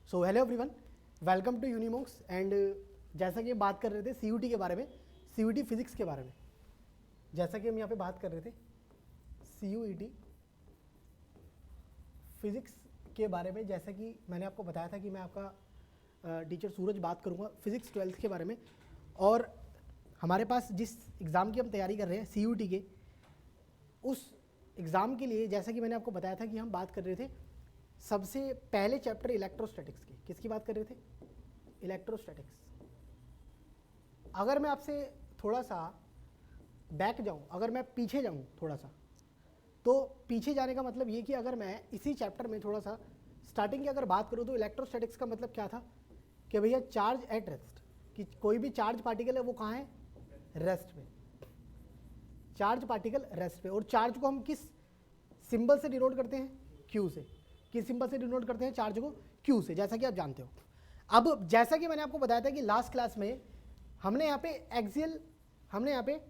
So hello everyone, welcome to Unimox. And जैसा कि बात कर रहे थे सीयूटी के बारे में, सीयूटी फिजिक्स के बारे में, जैसा कि हम यहाँ पे बात कर रहे थे सीयूटी फिजिक्स के बारे में, जैसा कि मैंने आपको बताया था कि मैं आपका टीचर सूरज बात करूँगा फिजिक्स 12th के बारे में। और हमारे पास जिस एग्ज़ाम की हम तैयारी कर रहे हैं सीयूटी के, उस एग्ज़ाम के लिए जैसा कि मैंने आपको बताया था कि हम बात कर रहे थे सबसे पहले चैप्टर इलेक्ट्रोस्टैटिक्स की। किसकी बात कर रहे थे? इलेक्ट्रोस्टैटिक्स। अगर मैं आपसे थोड़ा सा बैक जाऊं, अगर मैं पीछे जाऊं थोड़ा सा, तो पीछे जाने का मतलब ये कि अगर मैं इसी चैप्टर में थोड़ा सा स्टार्टिंग की अगर बात करूं तो इलेक्ट्रोस्टैटिक्स का मतलब क्या था कि भैया चार्ज एट रेस्ट, कि कोई भी चार्ज पार्टिकल है वो कहाँ है? रेस्ट पे। चार्ज पार्टिकल रेस्ट पे। और चार्ज को हम किस सिंबल से डिनोट करते हैं? क्यू से। किस सिंबल से डिनोट करते हैं चार्ज को? क्यू से, जैसा कि आप जानते हो। अब जैसा कि मैंने आपको बताया था कि लास्ट क्लास में हमने यहाँ पे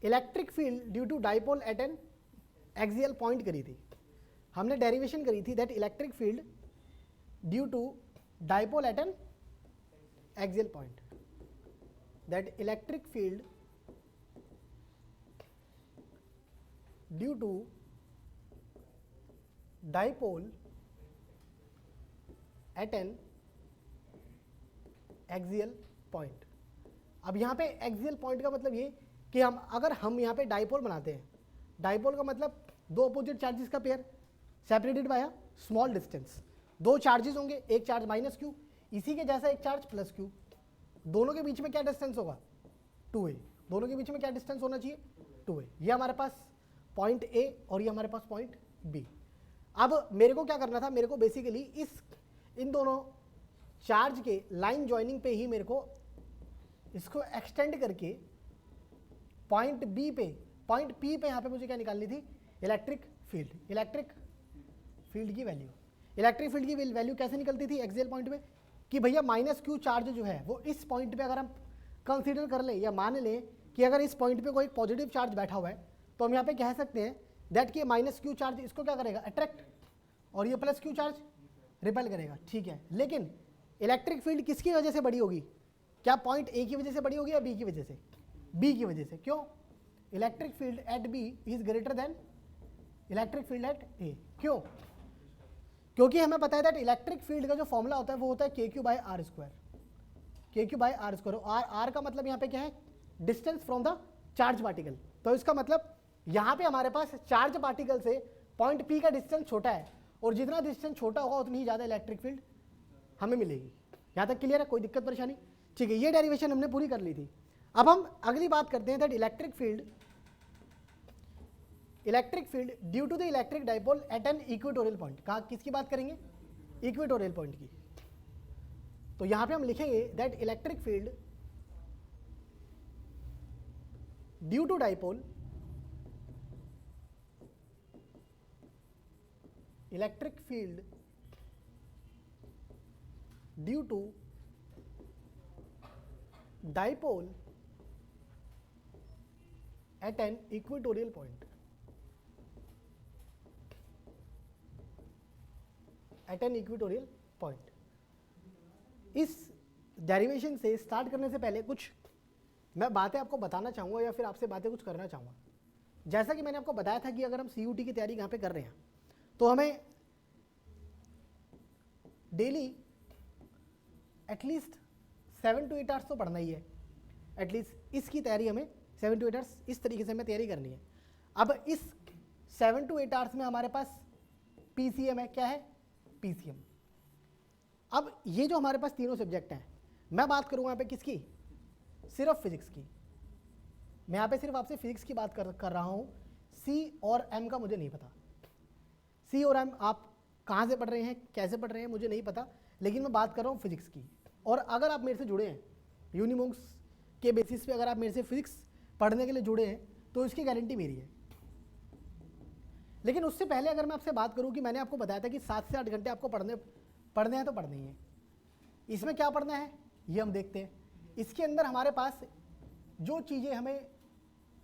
electric field due to dipole at an axial point करी थी। हमने डेरिवेशन करी थी that electric field due to dipole at an axial point, that electric field due to dipole at an axial point. अब यहाँ पे एक्सियल पॉइंट का मतलब ये कि अगर हम यहाँ पे डाइपोल बनाते हैं, डाइपोल का मतलब दो अपोजिट चार्जेस का pair separated by a small distance. दो चार्जेस होंगे, एक चार्ज माइनस क्यू, इसी के जैसा एक चार्ज प्लस क्यू। दोनों के बीच में क्या डिस्टेंस होगा? 2a। दोनों के बीच में क्या डिस्टेंस होना चाहिए? 2a। ये हमारे पास पॉइंट A और ये हमारे पास पॉइंट B। अब मेरे को क्या करना था? मेरे को बेसिकली इन दोनों चार्ज के लाइन ज्वाइनिंग पे ही मेरे को इसको एक्सटेंड करके पॉइंट B पे, पॉइंट P पे यहाँ पे मुझे क्या निकालनी थी? Electric field. इलेक्ट्रिक फील्ड की वैल्यू। इलेक्ट्रिक फील्ड की वैल्यू कैसे निकलती थी एक्सियल पॉइंट पे? कि भैया माइनस क्यू चार्ज जो है वो इस पॉइंट पे अगर हम कंसीडर कर लें या मान लें कि अगर इस पॉइंट पे कोई पॉजिटिव चार्ज बैठा हुआ है, तो हम यहाँ पे कह सकते हैं दैट कि माइनस क्यू चार्ज इसको क्या करेगा? अट्रैक्ट, और ये प्लस क्यू चार्ज रिपेल करेगा। ठीक है, लेकिन इलेक्ट्रिक फील्ड किसकी वजह से बड़ी होगी? क्या पॉइंट A की वजह से बड़ी होगी या B की वजह से? B की वजह से। क्यों? Electric field eight B is greater than electric field eight A। क्यों? क्योंकि हमें पता है दैट इलेक्ट्रिक फील्ड का जो फॉर्मूला होता है वो होता है KQ by R square. KQ by R square. R का मतलब यहाँ पे क्या है? Distance from the charge particle. तो इसका मतलब यहाँ पे हमारे पास चार्ज पार्टिकल से पॉइंट P का डिस्टेंस छोटा है, और जितना डिस्टेंस छोटा होगा उतनी ही ज़्यादा इलेक्ट्रिक फील्ड हमें मिलेगी। यहाँ तक क्लियर है? कोई दिक्कत परेशानी? ठीक है, ये डेरिवेशन हमने पूरी कर ली थी। अब हम अगली बात करते हैं that electric field due to the electric dipole at an equatorial point. कहाँ, किसकी बात करेंगे? इक्वेटोरियल पॉइंट की। तो यहाँ पे हम लिखेंगे that electric field due to dipole, electric field due to dipole at an equatorial point, at an equatorial point. इस डेरिवेशन से स्टार्ट करने से पहले कुछ मैं बातें आपको बताना चाहूँगा या फिर आपसे बातें कुछ करना चाहूँगा। जैसा कि मैंने आपको बताया था कि अगर हम सीयूटी की तैयारी यहाँ पे कर रहे हैं तो हमें डेली एटलीस्ट 7 to 8 आवर्स तो पढ़ना ही है। एटलीस्ट इसकी तैयारी हमें 7 to 8 आवर्स इस तरीके से हमें तैयारी करनी है। अब इस 7 to 8 आवर्स में हमारे पास PCM है। क्या है? PCM। अब ये जो हमारे पास तीनों सब्जेक्ट हैं, मैं बात करूँगा यहाँ पे किसकी? सिर्फ फिजिक्स की। मैं यहाँ पे सिर्फ आपसे फिजिक्स की बात कर रहा हूँ। C और M का मुझे नहीं पता। C और M आप कहाँ से पढ़ रहे हैं, कैसे पढ़ रहे हैं, मुझे नहीं पता, लेकिन मैं बात कर रहा हूँ फिजिक्स की। और अगर आप मेरे से जुड़े हैं यूनिमोक्स के बेसिस पे, अगर आप मेरे से फिजिक्स पढ़ने के लिए जुड़े हैं तो इसकी गारंटी मेरी है। लेकिन उससे पहले अगर मैं आपसे बात करूं कि मैंने आपको बताया था कि 7 से 8 घंटे आपको पढ़ने हैं तो पढ़ने ही है। इसमें क्या पढ़ना है ये हम देखते हैं। इसके अंदर हमारे पास जो चीज़ें हमें,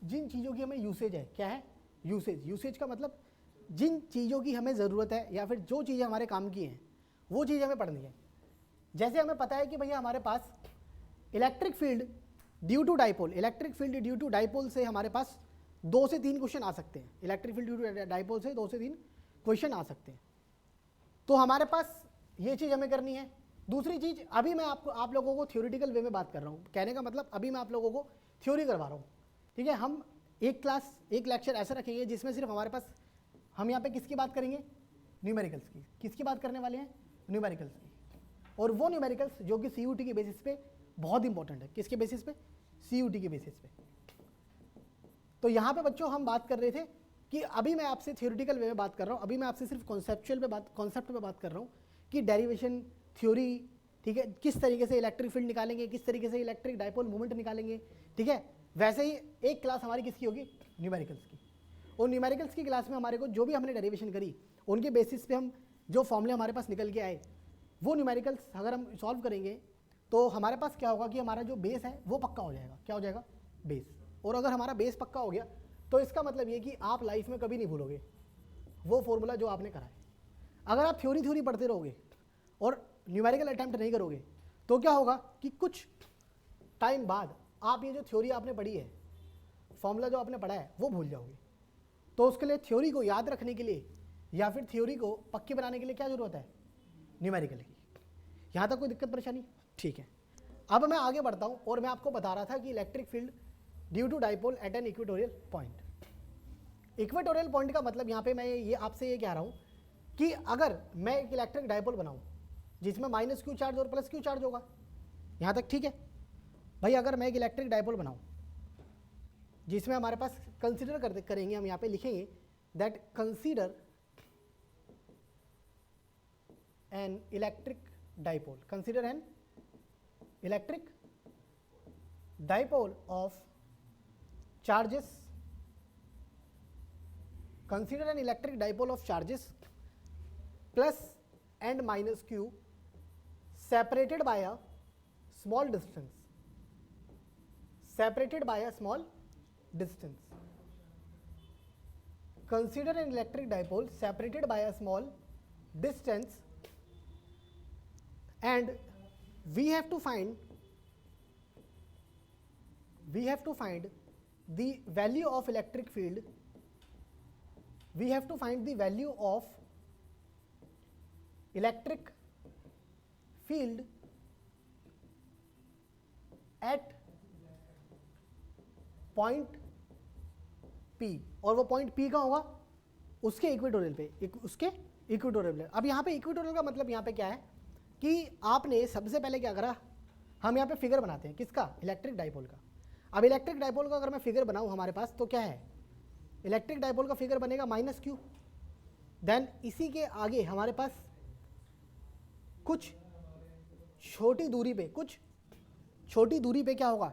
जिन चीज़ों की हमें यूसेज है, क्या है? यूसेज का मतलब जिन चीज़ों की हमें ज़रूरत है या फिर जो चीज़ें हमारे काम की हैं वो चीज़ हमें पढ़नी है। जैसे हमें पता है कि भैया हमारे पास electric field due to dipole, electric field due to dipole से हमारे पास 2 से 3 क्वेश्चन आ सकते हैं। Electric field due to dipole से 2 से 3 क्वेश्चन आ सकते हैं। तो हमारे पास ये चीज़ हमें करनी है। दूसरी चीज़, अभी मैं आप लोगों को थ्योरेटिकल वे में बात कर रहा हूँ। कहने का मतलब अभी मैं आप लोगों को थ्योरी करवा रहा हूँ, ठीक है। हम एक लेक्चर ऐसा रखेंगे जिसमें सिर्फ हमारे पास, हम यहाँ पे किसकी बात करेंगे, न्यूमेरिकल्स की। किसकी बात करने वाले हैं, न्यूमेरिकल्स की। और वो न्यूमेरिकल्स जो कि CUT के बेसिस पे बहुत इंपॉर्टेंट है। किसके बेसिस पे, CUT के बेसिस पे। तो यहाँ पे बच्चों हम बात कर रहे थे कि अभी मैं आपसे थ्योरेटिकल वे में बात कर रहा हूँ, अभी मैं आपसे सिर्फ कॉन्सेप्ट पे बात कर रहा हूँ कि डेरिवेशन थ्योरी, ठीक है, किस तरीके से इलेक्ट्रिक फील्ड निकालेंगे, किस तरीके से इलेक्ट्रिक डाइपोल मूवमेंट निकालेंगे, ठीक है। वैसे ही एक क्लास हमारी किसकी होगी, न्यूमेरिकल्स की। और न्यूमेरिकल्स की क्लास में हमारे को जो भी हमने डेरिवेशन करी उनके बेसिस पे हम जो फॉर्मूले हमारे पास निकल के आए, वो न्यूमेरिकल्स अगर हम सॉल्व करेंगे तो हमारे पास क्या होगा कि हमारा जो बेस है वो पक्का हो जाएगा। क्या हो जाएगा, बेस। और अगर हमारा बेस पक्का हो गया तो इसका मतलब ये कि आप लाइफ में कभी नहीं भूलोगे वो फॉर्मूला जो आपने करा है। अगर आप थ्योरी पढ़ते रहोगे और न्यूमेरिकल अटैम्प्ट नहीं करोगे तो क्या होगा कि कुछ टाइम बाद आप ये जो थ्योरी आपने पढ़ी है, फॉर्मूला जो आपने पढ़ा है, वो भूल जाओगे। तो उसके लिए थ्योरी को याद रखने के लिए या फिर थ्योरी को पक्की बनाने के लिए क्या ज़रूरत है, न्यूमेरिकल की। यहाँ तक कोई दिक्कत परेशानी, ठीक है। अब मैं आगे बढ़ता हूँ और मैं आपको बता रहा था कि electric field due to dipole at an equatorial point. Equatorial point का मतलब यहाँ पे मैं ये आपसे ये कह रहा हूँ कि अगर मैं एक इलेक्ट्रिक डाइपोल बनाऊँ जिसमें -q चार्ज और +q चार्ज होगा, यहाँ तक ठीक है भाई। अगर मैं एक इलेक्ट्रिक डाइपोल बनाऊँ जिसमें हमारे पास कंसीडर करेंगे, हम यहाँ पे लिखेंगे that consider an electric dipole, consider an electric dipole of charges, consider an electric dipole of charges plus and minus q separated by a small distance, separated by a small distance. Consider an electric dipole separated by a small distance and we have to find the value of electric field. We have to find the value of electric field at point P, और वो point P का होगा उसके equatorial पे, उसके equatorial पे। अब यहाँ पे इक्वेटोरियल का मतलब यहाँ पे क्या है कि आपने सबसे पहले क्या करा, हम यहाँ पे फिगर बनाते हैं किसका, इलेक्ट्रिक डाइपोल का। अब इलेक्ट्रिक डाइपोल का अगर मैं फिगर बनाऊँ हमारे पास तो क्या है, इलेक्ट्रिक डाइपोल का फिगर बनेगा -q। देन इसी के आगे हमारे पास कुछ छोटी दूरी पे क्या होगा,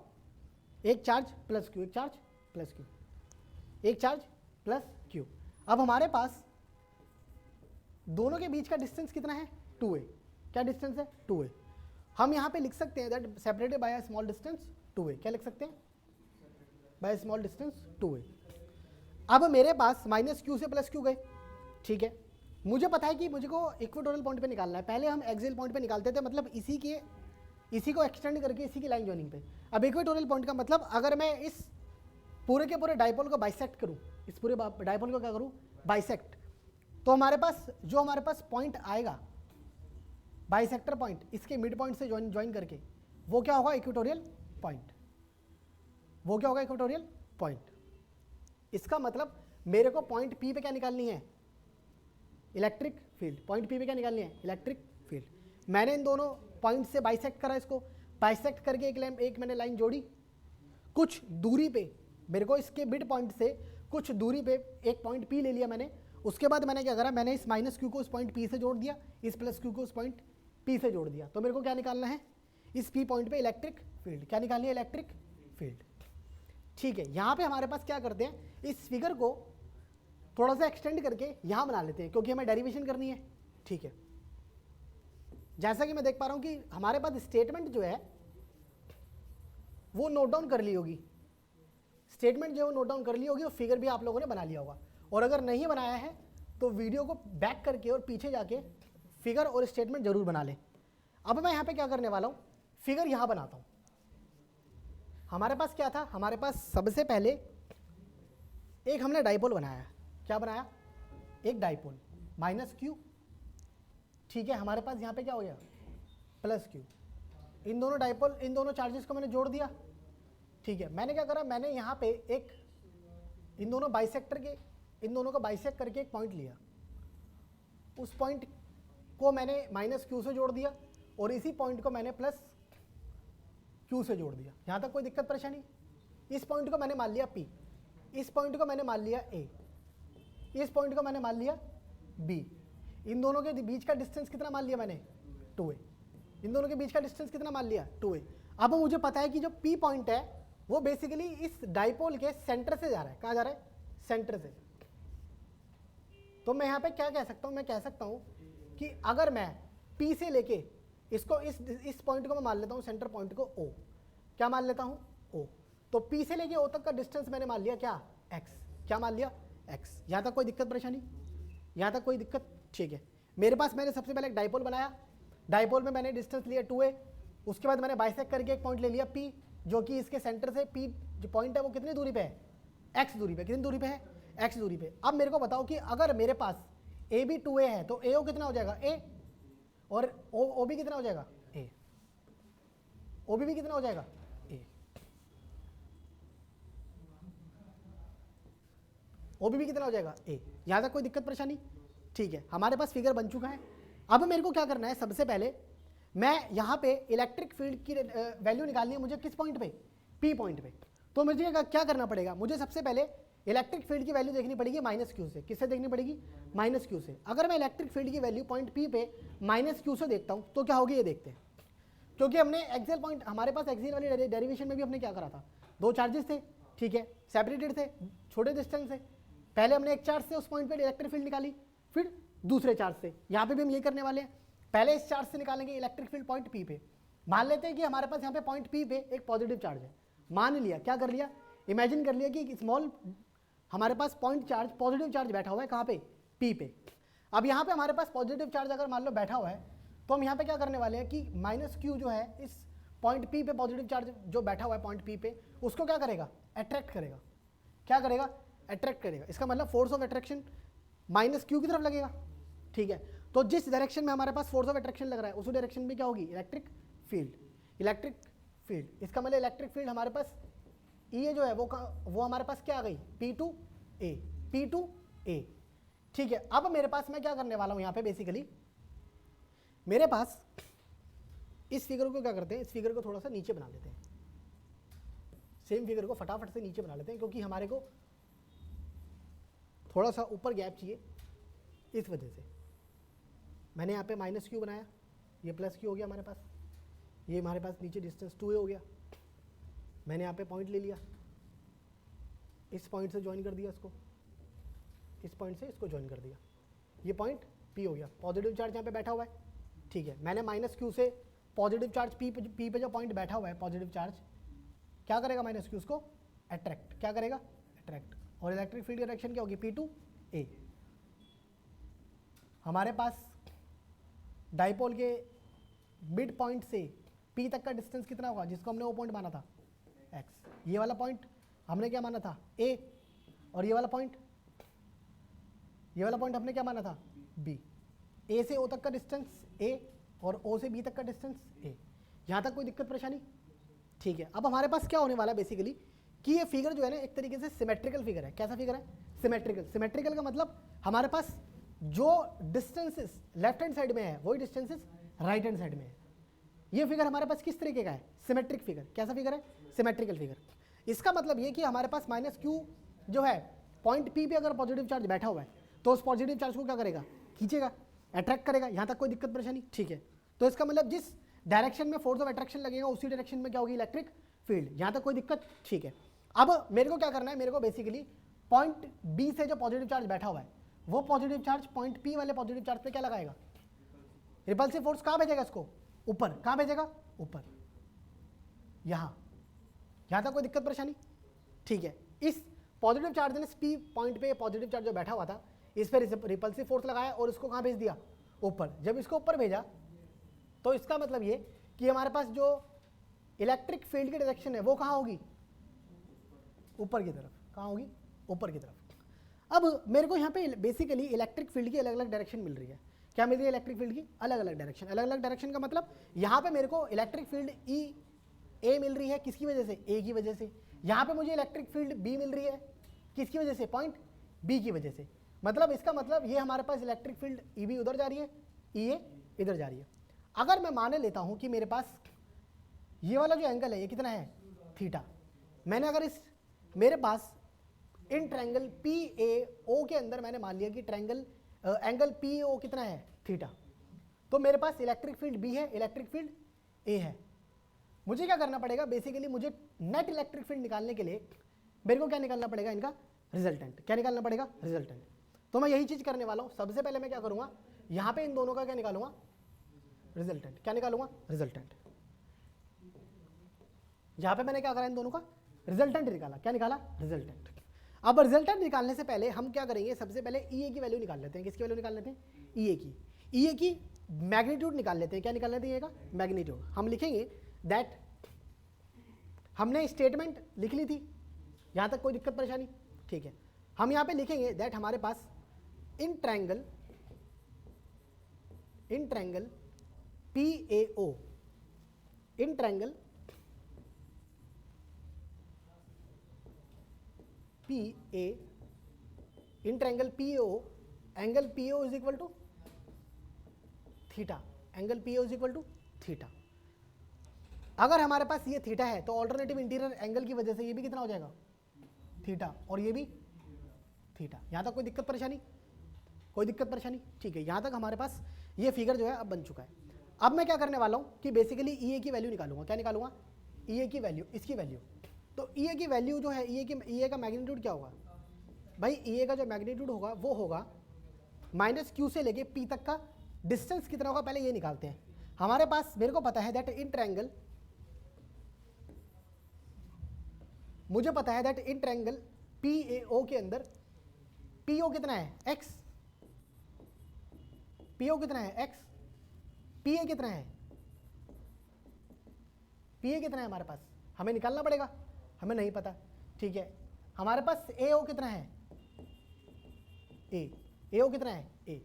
एक चार्ज प्लस q, एक चार्ज प्लस q, एक चार्ज प्लस q। अब हमारे पास दोनों के बीच का डिस्टेंस कितना है, 2a। क्या डिस्टेंस है, 2a। हम यहाँ पे लिख सकते हैं that separated by a small distance 2a। क्या लिख सकते हैं, बाय स्मॉल डिस्टेंस 2a। अब मेरे पास -q से +q गए, ठीक है। मुझे पता है कि मुझे को इक्वेटोरियल पॉइंट पे निकालना है। पहले हम एक्सियल पॉइंट पे निकालते थे, मतलब इसी को एक्सटेंड करके इसी की लाइन जॉइनिंग पे। अब इक्वेटोरियल पॉइंट का मतलब अगर मैं इस पूरे के पूरे डाइपोल को बाइसेक्ट करूँ, इस पूरे डाइपोल को क्या करूँ, बाइसेक्ट, तो हमारे पास पॉइंट आएगा बाइसेक्टर पॉइंट, इसके मिड पॉइंट से ज्वाइन करके, वो क्या होगा, इक्वेटोरियल पॉइंट। वो क्या होगा, इक्वेटोरियल पॉइंट। इसका मतलब मेरे को पॉइंट P पे क्या निकालनी है, इलेक्ट्रिक फील्ड। पॉइंट P पे क्या निकालनी है, इलेक्ट्रिक फील्ड। मैंने इन दोनों पॉइंट से बाइसेक्ट करा, इसको बाइसेक्ट करके एक मैंने लाइन जोड़ी। कुछ दूरी पे मेरे को इसके मिड पॉइंट से कुछ दूरी पे एक पॉइंट P ले लिया मैंने। उसके बाद मैंने क्या करा, मैंने इस -q को उस पॉइंट P से जोड़ दिया, इस +q को उस पॉइंट P से जोड़ दिया। तो मेरे को क्या निकालना है, इस P पॉइंट पे इलेक्ट्रिक फील्ड। क्या निकालनी है, इलेक्ट्रिक फील्ड, ठीक है। यहाँ पे हमारे पास क्या करते हैं, इस फिगर को थोड़ा सा एक्सटेंड करके यहाँ बना लेते हैं क्योंकि हमें डेरिवेशन करनी है, ठीक है। जैसा कि मैं देख पा रहा हूँ कि हमारे पास स्टेटमेंट जो है वो नोट डाउन कर ली होगी, स्टेटमेंट जो नोट डाउन कर ली होगी, और फिगर भी आप लोगों ने बना लिया होगा। और अगर नहीं बनाया है तो वीडियो को बैक करके और पीछे जाके फिगर और स्टेटमेंट जरूर बना लें। अब मैं यहाँ पे क्या करने वाला हूँ, फिगर यहाँ बनाता हूँ। हमारे पास क्या था, हमारे पास सबसे पहले एक हमने डाइपोल बनाया। क्या बनाया, एक डाइपोल माइनस क्यू, ठीक है। हमारे पास यहाँ पे क्या हो गया, प्लस क्यू। इन दोनों डाइपोल, इन दोनों चार्जेस को मैंने जोड़ दिया, ठीक है। मैंने क्या करा, मैंने यहाँ पे एक इन दोनों बाइसेक्टर के, इन दोनों को बाइसेक्ट करके एक पॉइंट लिया, उस पॉइंट को मैंने माइनस क्यू से जोड़ दिया और इसी पॉइंट को मैंने प्लस क्यू से जोड़ दिया। यहाँ तक कोई दिक्कत परेशानी? इस पॉइंट को मैंने मान लिया P, इस पॉइंट को मैंने मान लिया A, इस पॉइंट को मैंने मान लिया B। इन दोनों के बीच का डिस्टेंस कितना मान लिया मैंने, 2a। इन दोनों के बीच का डिस्टेंस कितना मान लिया, 2a। अब मुझे पता है कि जो P पॉइंट है वो बेसिकली इस डाइपोल के सेंटर से जा रहा है। कहाँ जा रहा है, सेंटर से। तो मैं यहाँ पे क्या कह सकता हूँ, मैं कह सकता हूँ कि अगर मैं P से लेके इसको इस पॉइंट को मैं मान लेता हूँ, सेंटर पॉइंट को O, क्या मान लेता हूँ, O। तो P से लेके O तक का डिस्टेंस मैंने मान लिया क्या, X। क्या मान लिया, X। यहाँ तक कोई दिक्कत परेशानी, यहाँ तक कोई दिक्कत, ठीक है। मेरे पास मैंने सबसे पहले एक डाइपोल बनाया, डाइपोल में मैंने डिस्टेंस लिया 2a, उसके बाद मैंने बाइसेक्ट करके एक पॉइंट ले लिया P, जो कि इसके सेंटर से P जो पॉइंट है वो कितनी दूरी पे है, X दूरी पे। कितनी दूरी पे है, X दूरी पे। अब मेरे को बताओ कि अगर मेरे पास A भी 2a है तो AO कितना हो जाएगा, A, और OB कितना हो जाएगा, A। OB भी कितना हो जाएगा, A। OB भी कितना हो जाएगा, A। यहाँ तक कोई दिक्कत परेशानी, ठीक है। हमारे पास फिगर बन चुका है। अब मेरे को क्या करना है, सबसे पहले मैं यहाँ पे इलेक्ट्रिक फील्ड की वैल्यू निकालनी है मुझे, किस पॉइंट पे, P पॉइंट पे। तो मुझे क्या करना पड़ेगा, मुझे सबसे पहले इलेक्ट्रिक फील्ड की वैल्यू देखनी पड़ेगी माइनस क्यू से। किससे देखनी पड़ेगी, माइनस क्यू से। अगर मैं इलेक्ट्रिक फील्ड की वैल्यू पॉइंट P पे माइनस क्यू से देखता हूँ तो क्या होगी, ये देखते हैं। क्योंकि हमने एक्सियल पॉइंट, हमारे पास एक्सियल वाली डेरिवेशन में भी हमने क्या करा था, दो चार्जेस थे, ठीक है, सेपरेटेड थे, छोटे डिस्टेंस से। पहले हमने एक चार्ज से उस पॉइंट पे इलेक्ट्रिक फील्ड निकाली, फिर दूसरे चार्ज से। यहाँ पे भी हम ये करने वाले हैं, पहले इस चार्ज से निकालेंगे इलेक्ट्रिक फील्ड पॉइंट P पे। मान लेते हैं कि हमारे पास यहाँ पे पॉइंट P पे एक पॉजिटिव चार्ज है। मान लिया, क्या कर लिया, इमेजिन कर लिया कि स्मॉल हमारे पास पॉइंट चार्ज, पॉजिटिव चार्ज बैठा हुआ है कहाँ पे, P पे। अब यहाँ पे हमारे पास पॉजिटिव चार्ज अगर मान लो बैठा हुआ है तो हम यहाँ पे क्या करने वाले हैं कि माइनस क्यू जो है इस पॉइंट P पे पॉजिटिव चार्ज जो बैठा हुआ है पॉइंट P पे, उसको क्या करेगा, अट्रैक्ट करेगा। क्या करेगा, अट्रैक्ट करेगा। इसका मतलब force of attraction minus Q की तरफ लगेगा, ठीक है। तो जिस डायरेक्शन में हमारे पास फोर्स ऑफ अट्रैक्शन लग रहा है उसी डायरेक्शन में क्या होगी, इलेक्ट्रिक फील्ड। इलेक्ट्रिक फील्ड, इसका मतलब इलेक्ट्रिक फील्ड हमारे पास ये जो है वो हमारे पास क्या आ गई, P2A, P2A, ठीक है। अब मेरे पास मैं क्या करने वाला हूँ यहाँ पे, बेसिकली मेरे पास इस फिगर को क्या करते हैं, इस फिगर को थोड़ा सा नीचे बना लेते हैं। सेम फिगर को फटाफट से नीचे बना लेते हैं क्योंकि हमारे को थोड़ा सा ऊपर गैप चाहिए, इस वजह से मैंने यहाँ पे माइनस क्यू बनाया, ये प्लस क्यू हो गया हमारे पास, ये हमारे पास नीचे डिस्टेंस 2a हो गया। मैंने यहाँ पे पॉइंट ले लिया, इस पॉइंट से ज्वाइन कर दिया इसको, इस पॉइंट से इसको ज्वाइन कर दिया, ये पॉइंट P हो गया। पॉजिटिव चार्ज यहाँ पे बैठा हुआ है, ठीक है। मैंने माइनस क्यू से पॉजिटिव चार्ज P पे जो पॉइंट बैठा हुआ है पॉजिटिव चार्ज, क्या करेगा माइनस क्यू, उसको अट्रैक्ट। क्या करेगा, अट्रैक्ट। और इलेक्ट्रिक फील्ड डायरेक्शन क्या होगी, P2A। हमारे पास डाइपोल के मिड पॉइंट से P तक का डिस्टेंस कितना होगा, जिसको हमने वो पॉइंट माना था X। ये वाला पॉइंट हमने क्या माना था, A, और ये वाला पॉइंट हमने क्या माना था, B। A से O तक का डिस्टेंस A और O से B तक का डिस्टेंस A। यहाँ तक कोई दिक्कत परेशानी, ठीक है। अब हमारे पास क्या होने वाला है बेसिकली कि ये फिगर जो है ना एक तरीके से सिमेट्रिकल फिगर है। कैसा फिगर है, सिमेट्रिकल। सिमेट्रिकल का मतलब हमारे पास जो डिस्टेंसेस लेफ्ट हैंड साइड में है वही डिस्टेंसेस राइट हैंड साइड में है। ये फिगर हमारे पास किस तरीके का है, सिमेट्रिक फिगर। कैसा फिगर है, सिमेट्रिकल फिगर। इसका मतलब ये कि हमारे पास माइनस क्यू जो है पॉइंट P पे अगर पॉजिटिव चार्ज बैठा हुआ है तो उस पॉजिटिव चार्ज को क्या करेगा, खींचेगा, अट्रैक्ट करेगा। यहाँ तक कोई दिक्कत परेशानी, ठीक है। तो इसका मतलब जिस डायरेक्शन में फोर्स ऑफ अट्रैक्शन लगेगा उसी डायरेक्शन में क्या होगी, इलेक्ट्रिक फील्ड। यहाँ तक कोई दिक्कत, ठीक है। अब मेरे को क्या करना है, मेरे को बेसिकली पॉइंट B से जो पॉजिटिव चार्ज बैठा हुआ है वो पॉजिटिव चार्ज पॉइंट P वाले पॉजिटिव चार्ज पे क्या लगाएगा, रिपल्सिव फोर्स कहाँ भेजेगा इसको, ऊपर। कहाँ भेजेगा, ऊपर, यहाँ तक कोई दिक्कत परेशानी, ठीक है। इस पॉजिटिव चार्ज ने P पॉइंट पे पॉजिटिव चार्ज जो बैठा हुआ था इस पर रिपल्सिव फोर्स लगाया और इसको कहाँ भेज दिया, ऊपर। जब इसको ऊपर भेजा तो इसका मतलब ये कि हमारे पास जो इलेक्ट्रिक फील्ड की डायरेक्शन है वो कहाँ होगी, ऊपर की तरफ। कहाँ होगी, ऊपर की तरफ। अब मेरे को यहाँ पे बेसिकली इलेक्ट्रिक फील्ड की अलग अलग डायरेक्शन मिल रही है। क्या मिल रही है इलेक्ट्रिक फील्ड की, अलग अलग डायरेक्शन। अलग अलग डायरेक्शन का मतलब यहाँ पे मेरे को इलेक्ट्रिक फील्ड ई ए मिल रही है, किसकी वजह से, ए की वजह से। यहाँ पे मुझे इलेक्ट्रिक फील्ड बी मिल रही है, किसकी वजह से, पॉइंट बी की वजह से। मतलब इसका मतलब ये हमारे पास इलेक्ट्रिक फील्ड ई बी उधर जा रही है, ई ए इधर जा रही है। अगर मैं मान लेता हूँ कि मेरे पास ये वाला जो एंगल है ये कितना है, थीटा। मैंने अगर इस मेरे पास in triangle P A O के अंदर मैंने मान लिया कि ट्रायंगल एंगल पी ओ कितना है, थीटा, तो मेरे पास इलेक्ट्रिक फील्ड बी है, इलेक्ट्रिक फील्ड ए है। मुझे क्या करना पड़ेगा, बेसिकली मुझे नेट इलेक्ट्रिक फील्ड निकालने के लिए मेरे को क्या निकालना पड़ेगा, इनका रिजल्टेंट। क्या निकालना पड़ेगा, रिजल्टेंट। तो मैं यही चीज़ करने वाला हूँ। सबसे पहले मैं क्या करूँगा, यहाँ पे इन दोनों का क्या निकालूंगा, रिजल्टेंट। क्या निकालूंगा, रिजल्टेंट। यहाँ पे मैंने क्या करा, इन दोनों का रिजल्टेंट निकाला। क्या निकाला, रिजल्टेंट। अब रिजल्टेंट निकालने से पहले हम क्या करेंगे, सबसे पहले ई ए की वैल्यू निकाल लेते हैं। किसकी वैल्यू निकाल लेते हैं, ई ए की। ई ए की मैग्नीट्यूड निकाल लेते हैं। क्या निकाल लेते हैं, ई ए का मैग्नीट्यूड। हम लिखेंगे दैट, हमने स्टेटमेंट लिख ली थी, यहाँ तक कोई दिक्कत परेशानी, ठीक है। हम यहाँ पे लिखेंगे दैट हमारे पास in triangle P A O, in triangle P A, in triangle P O, angle P O is equal to theta. Angle P O is equal to theta. अगर हमारे पास ये थीटा है तो ऑल्टरनेटिव इंटीरियर एंगल की वजह से ये भी कितना हो जाएगा, थीटा, और ये भी थीटा। यहाँ तक कोई दिक्कत परेशानी, कोई दिक्कत परेशानी, ठीक है। यहाँ तक हमारे पास ये फिगर जो है अब बन चुका है। अब मैं क्या करने वाला हूँ कि बेसिकली ई ए की वैल्यू निकालूंगा। क्या निकालूंगा, ई ए की वैल्यू, इसकी वैल्यू। तो ई ए की वैल्यू जो है, ई ए का मैग्नीट्यूड क्या होगा भाई, ई ए का जो मैग्नीट्यूड होगा वो होगा माइनस क्यू से लेके पी तक का डिस्टेंस कितना होगा, पहले ये निकालते हैं। हमारे पास, मेरे को पता है दैट इन ट्रायंगल, मुझे पता है that in triangle P A O के अंदर पी ओ कितना है, एक्स। पी ओ कितना है, एक्स। पी ए कितना है, पी ए कितना है हमारे पास, हमें निकालना पड़ेगा, हमें नहीं पता, ठीक है। हमारे पास ए ओ कितना है, ए ओ कितना है, ए।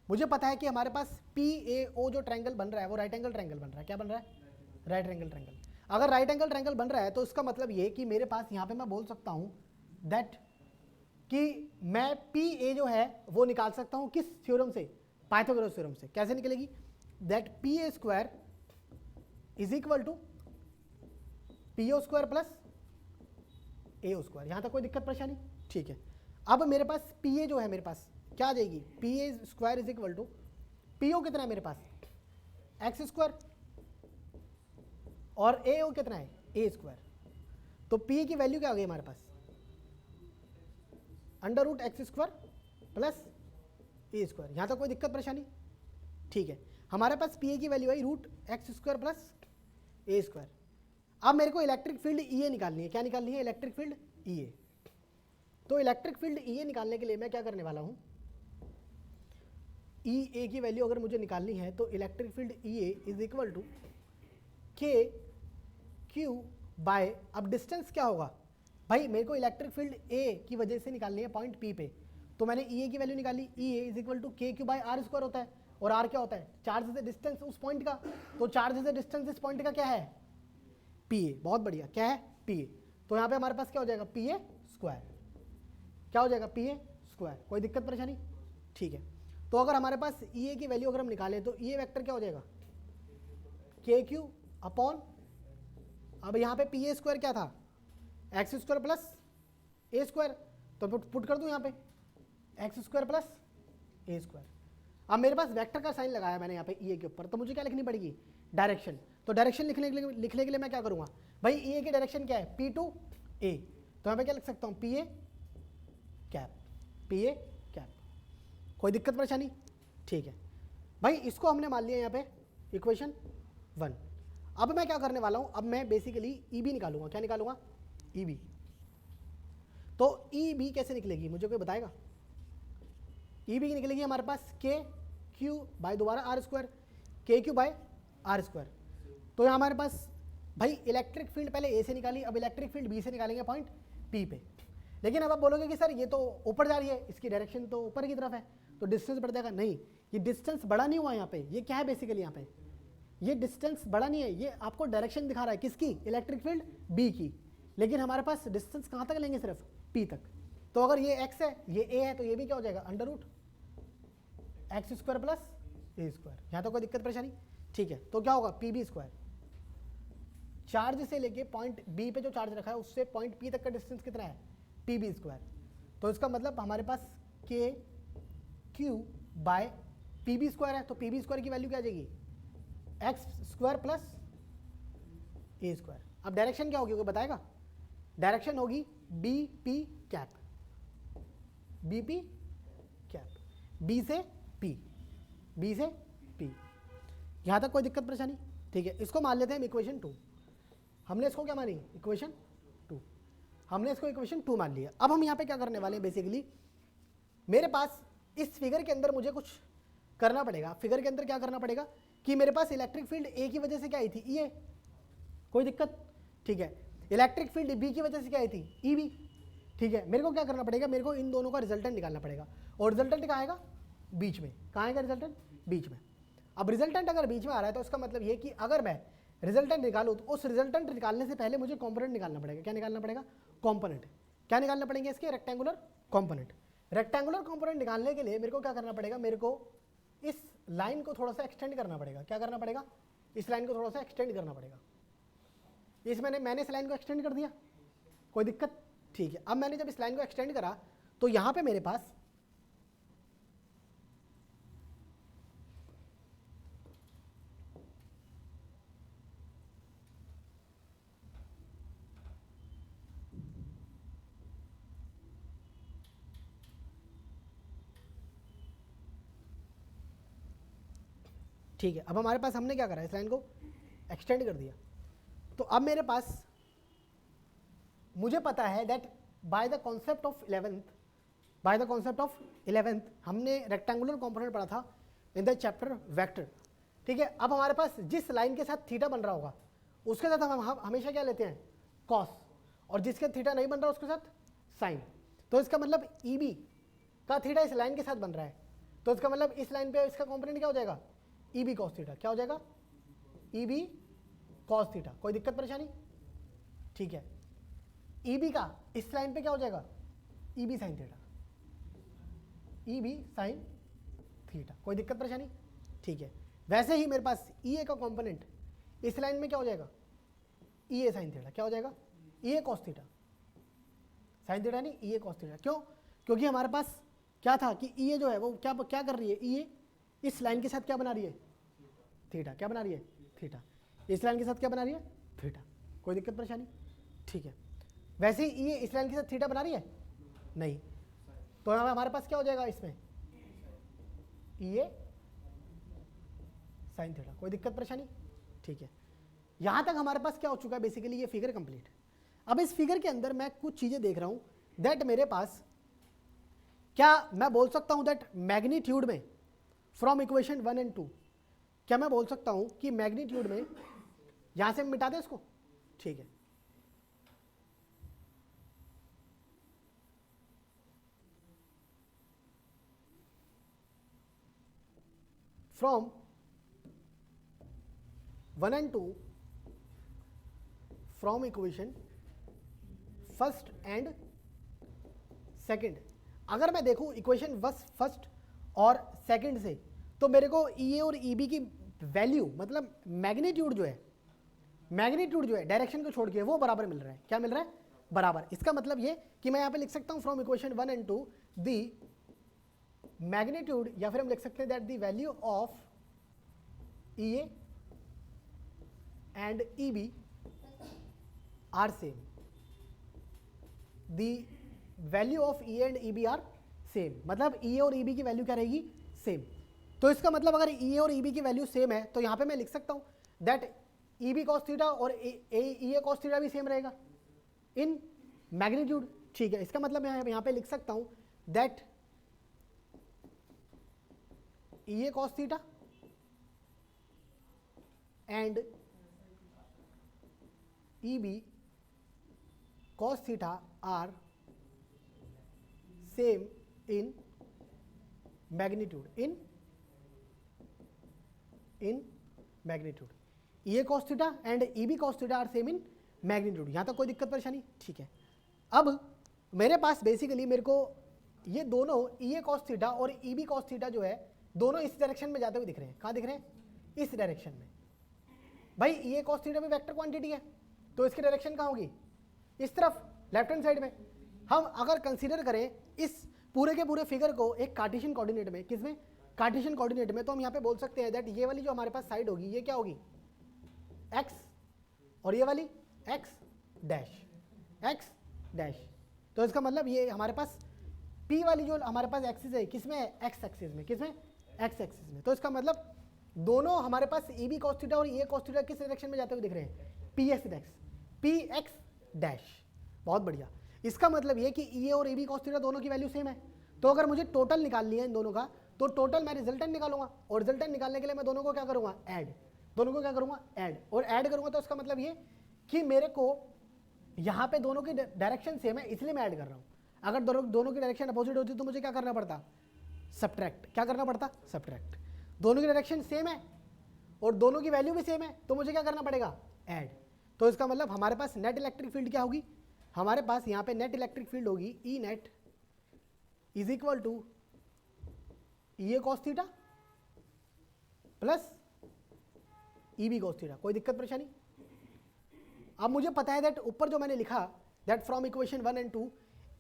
मुझे पता है कि हमारे पास पी ए ओ जो ट्रायंगल बन रहा है वो राइट एंगल ट्रायंगल बन रहा है। क्या बन रहा है, राइट एंगल ट्रायंगल। अगर राइट एंगल ट्रायंगल बन रहा है तो इसका मतलब ये कि मेरे पास यहाँ पे मैं बोल सकता हूँ दैट कि मैं पी ए जो है वो निकाल सकता हूँ किस थ्योरम से, पाइथागोरस थ्योरम से। कैसे निकलेगी, that P A square is equal to P O square plus A O square. यहाँ तक कोई दिक्कत परेशानी, ठीक है। अब मेरे पास पी ए जो है, मेरे पास क्या आ जाएगी, P A square is equal to P O कितना है मेरे पास, एक्स स्क्वायर, और ए ओ कितना है, ए स्क्वायर। तो पी ए की वैल्यू क्या आ गई हमारे पास, under root x square plus ए स्क्वायर। यहाँ तक कोई दिक्कत परेशानी, ठीक है। हमारे पास पी ए की वैल्यू आई रूट एक्स स्क्वायर प्लस ए स्क्वायर। अब मेरे को इलेक्ट्रिक फील्ड ई ए निकालनी है। क्या निकालनी है, इलेक्ट्रिक फील्ड ई ए। तो इलेक्ट्रिक फील्ड ई ए निकालने के लिए मैं क्या करने वाला हूँ, ई ए की वैल्यू अगर मुझे निकालनी है तो electric field E A is equal to K Q by, अब डिस्टेंस क्या होगा भाई, मेरे को इलेक्ट्रिक फील्ड ए की वजह से निकालनी है पॉइंट पी पे। तो मैंने ई ए की वैल्यू निकाली, ई A is equal to K Q bye R square होता है, और आर क्या होता है, चार्ज से डिस्टेंस उस पॉइंट का। तो चार्ज से डिस्टेंस इस पॉइंट का क्या है, पी ए। बहुत बढ़िया, क्या है, पी ए। तो यहाँ पे हमारे पास क्या हो जाएगा, पी ए स्क्वायर। क्या हो जाएगा, पी ए स्क्वायर। कोई दिक्कत परेशानी, ठीक है। तो अगर हमारे पास ई ए की वैल्यू अगर हम निकालें तो ई ए वैक्टर क्या हो जाएगा, के क्यू अपॉन, अब यहाँ पे पी ए स्क्वायर क्या था, एक्स स्क्वायर प्लस ए स्क्वायर। तो पुट कर दूँ यहाँ पे एक्स स्क्वायर प्लस ए स्क्वायर। अब मेरे पास वेक्टर का साइन लगाया मैंने यहाँ पे ई ए के ऊपर, तो मुझे क्या लिखनी पड़ेगी, डायरेक्शन। तो डायरेक्शन लिखने के लिए मैं क्या करूँगा भाई, ई ए की डायरेक्शन क्या है, पी टू ए। तो यहाँ पे क्या लिख सकता हूँ, P A cap, P A cap. कोई दिक्कत परेशानी, ठीक है भाई। इसको हमने मान लिया यहाँ पे इक्वेशन 1। अब मैं क्या करने वाला हूँ, अब मैं बेसिकली ई बी निकालूंगा। क्या निकालूंगा, ई बी। तो ई बी कैसे निकलेगी, मुझे कोई बताएगा। ई बी निकलेगी हमारे पास के क्यू बाय दोबारा आर स्क्वायर, के क्यू बाय आर स्क्वायर। तो यहाँ हमारे पास भाई इलेक्ट्रिक फील्ड पहले ए से निकाली, अब इलेक्ट्रिक फील्ड बी से निकालेंगे पॉइंट पी पे। लेकिन अब आप बोलोगे कि सर ये तो ऊपर जा रही है, इसकी डायरेक्शन तो ऊपर की तरफ है, तो डिस्टेंस बढ़ जाएगा। नहीं, ये डिस्टेंस बड़ा नहीं हुआ यहाँ पे। ये क्या है बेसिकली, यहाँ पे ये डिस्टेंस बड़ा नहीं है, ये आपको डायरेक्शन दिखा रहा है किसकी, इलेक्ट्रिक फील्ड बी की। लेकिन हमारे पास डिस्टेंस कहाँ तक लेंगे, सिर्फ पी तक। तो अगर ये एक्स है, ये ए है, तो ये भी क्या हो जाएगा, under root x square plus ए स्क्वायर। यहाँ तो कोई दिक्कत परेशानी, ठीक है। तो क्या होगा, पी बी स्क्वायर। चार्ज से लेके पॉइंट बी पे जो चार्ज रखा है उससे पॉइंट पी तक का डिस्टेंस कितना है, पी बी स्क्वायर। तो इसका मतलब हमारे पास K Q by P B square है। तो पी बी स्क्वायर की वैल्यू क्या आ जाएगी, एक्स स्क्वायर प्लस ए स्क्वायर। अब डायरेक्शन क्या होगी, वो बताएगा। डायरेक्शन होगी B P cap, B P cap, B से पी, बी से पी। यहाँ तक कोई दिक्कत परेशानी, ठीक है। इसको मान लेते हैं इक्वेशन 2। हमने इसको क्या मानी, इक्वेशन 2। हमने इसको इक्वेशन 2 मान लिया। अब हम यहाँ पे क्या करने वाले हैं, बेसिकली मेरे पास इस फिगर के अंदर मुझे कुछ करना पड़ेगा। फिगर के अंदर क्या करना पड़ेगा कि मेरे पास इलेक्ट्रिक फील्ड ए की वजह से क्या आई थी, ई ए, कोई दिक्कत, ठीक है। इलेक्ट्रिक फील्ड बी की वजह से क्या आई थी, ई बी, ठीक है। मेरे को क्या करना पड़ेगा, मेरे को इन दोनों का रिजल्टेंट निकालना पड़ेगा। और रिजल्टेंट कहाँ आएगा, बीच में। कहाँ आएगा रिजल्टेंट, बीच में। अब रिजल्टेंट अगर बीच में आ रहा है तो इसका मतलब ये कि अगर मैं रिजल्टेंट निकालूँ तो उस रिजल्टेंट निकालने से पहले मुझे कॉम्पोनेंट निकालना पड़ेगा। क्या निकालना पड़ेगा, कॉम्पोनेंट। क्या निकालना पड़ेंगे इसके, रेक्टेंगुलर कॉम्पोनेंट। रेक्टेंगुलर कॉम्पोनेंट निकालने के लिए मेरे को क्या करना पड़ेगा, मेरे को इस लाइन को थोड़ा सा एक्सटेंड करना पड़ेगा। क्या करना पड़ेगा, इस लाइन को थोड़ा सा एक्सटेंड करना पड़ेगा। इस मैंने इस लाइन को एक्सटेंड कर दिया, कोई दिक्कत, ठीक है। अब मैंने जब इस लाइन को एक्सटेंड करा तो यहाँ पे मेरे पास ठीक है। अब हमारे पास हमने क्या करा, इस लाइन को एक्सटेंड कर दिया। तो अब मेरे पास मुझे पता है that by the concept of 11th हमने रेक्टेंगुलर कंपोनेंट पढ़ा था इन द चैप्टर वेक्टर, ठीक है। अब हमारे पास जिस लाइन के साथ थीटा बन रहा होगा उसके साथ हम हमेशा क्या लेते हैं, कॉस, और जिसके थीटा नहीं बन रहा उसके साथ साइन। तो इसका मतलब ई बी का थीटा इस लाइन के साथ बन रहा है, तो इसका मतलब इस लाइन पे इसका कंपोनेंट क्या हो जाएगा, ई बी कॉस थीटा। क्या हो जाएगा, ई बी कॉस थीटा। कोई दिक्कत परेशानी, ठीक है। ई बी का इस लाइन पे क्या हो जाएगा, E B sine theta, E B sine theta. कोई दिक्कत परेशानी, ठीक है। वैसे ही मेरे पास ई ए का कंपोनेंट इस लाइन में क्या हो जाएगा, ई ए साइन थीटा। क्या हो जाएगा, ई A cos theta, sine theta नहीं, ई ए कॉस थीटा। क्यों, क्योंकि हमारे पास क्या था कि ई ए जो है वो क्या कर रही है, ई ए इस लाइन के साथ क्या बना रही है, थीटा। क्या बना रही है, थीटा। इस लाइन के साथ क्या बना रही है, थीटा। कोई दिक्कत परेशानी, ठीक है। वैसे ही ये इस लाइन के साथ थीटा बना रही है, नहीं, तो यहाँ हमारे पास क्या हो जाएगा, इसमें ये साइन थीटा। कोई दिक्कत परेशानी, ठीक है। यहाँ तक हमारे पास क्या हो चुका है, बेसिकली ये फिगर कंप्लीट। अब इस फिगर के अंदर मैं कुछ चीज़ें देख रहा हूँ दैट मेरे पास क्या मैं बोल सकता हूँ दैट मैग्नीट्यूड में फ्रॉम इक्वेशन 1 and 2, क्या मैं बोल सकता हूँ कि मैग्नीट्यूड में, यहाँ से मिटा दें इसको, ठीक है। From 1 and 2 from equation first and second, अगर मैं देखूं इक्वेशन फर्स्ट और सेकंड से, तो मेरे को ई ए और ई बी की वैल्यू, मतलब मैग्नीट्यूड जो है डायरेक्शन को छोड़ के वो बराबर मिल रहा है। क्या मिल रहा है, बराबर। इसका मतलब ये कि मैं यहाँ पे लिख सकता हूँ from equation 1 and 2 the magnitude, या फिर हम लिख सकते हैं that the value of E A and E B are same, the value of E and E B are same. मतलब ई ए और ई बी की वैल्यू क्या रहेगी, सेम। तो इसका मतलब अगर ई ए और ई बी की वैल्यू सेम है तो यहाँ पे मैं लिख सकता हूँ that E B cos theta और ई ए कॉस थीटा भी सेम रहेगा इन मैग्नीट्यूड, ठीक है। इसका मतलब मैं यहाँ पे लिख सकता हूँ that E A cos theta and E B cos theta are same in magnitude in magnitude. EA cos theta and EB cos theta are same in magnitude. यहाँ तक कोई दिक्कत परेशानी? ठीक है. अब मेरे पास बेसिकली मेरे को ये दोनों EA cos theta और EB cos theta जो है दोनों इस डायरेक्शन में जाते हुए दिख रहे हैं. कहाँ दिख रहे हैं? इस डायरेक्शन में. भाई EA cos theta भी वेक्टर क्वांटिटी है तो इसकी डायरेक्शन कहाँ होगी? इस तरफ लेफ्ट हैंड साइड में. हम अगर कंसीडर करें इस पूरे के पूरे फिगर को एक कार्टेशियन कोऑर्डिनेट में, किसमें? कार्टेशियन कोऑर्डिनेट में, तो हम यहाँ पे बोल सकते हैं दैट ये वाली जो हमारे पास साइड होगी ये क्या होगी? x और ये वाली x डैश. तो इसका मतलब ये हमारे पास p वाली जो हमारे पास एक्सिस है किसमें है? x एक्सिस में. किसमें? x एक्सिस में. तो इसका मतलब दोनों हमारे पास EB cos थीटा और EA cos थीटा किस डायरेक्शन में जाते हुए दिख रहे हैं? px dash. बहुत बढ़िया. इसका मतलब ये कि EA और EB cos थीटा दोनों की वैल्यू सेम है. तो अगर मुझे टोटल निकालनी है इन दोनों का तो टोटल मैं रिजल्टेंट निकालूंगा और रिजल्टेंट निकालने के लिए मैं दोनों को क्या करूंगा? ऐड. दोनों को क्या करूंगा? ऐड. और ऐड करूंगा तो इसका मतलब ये कि मेरे को यहाँ पे दोनों की डायरेक्शन सेम है इसलिए मैं ऐड कर रहा हूँ. अगर दोनों की डायरेक्शन अपोजिट होती तो मुझे क्या करना पड़ता? सब्ट्रैक्ट. क्या करना पड़ता? सब्ट्रैक्ट. दोनों की डायरेक्शन सेम है और दोनों की वैल्यू भी सेम है तो मुझे क्या करना पड़ेगा? ऐड. तो इसका मतलब हमारे पास नेट इलेक्ट्रिक फील्ड क्या होगी? हमारे पास यहाँ पे नेट इलेक्ट्रिक फील्ड होगी E net is equal to EA cos theta plus EB cos theta. कोई दिक्कत परेशानी? अब मुझे पता है दैट ऊपर जो मैंने लिखा that from equation 1 and 2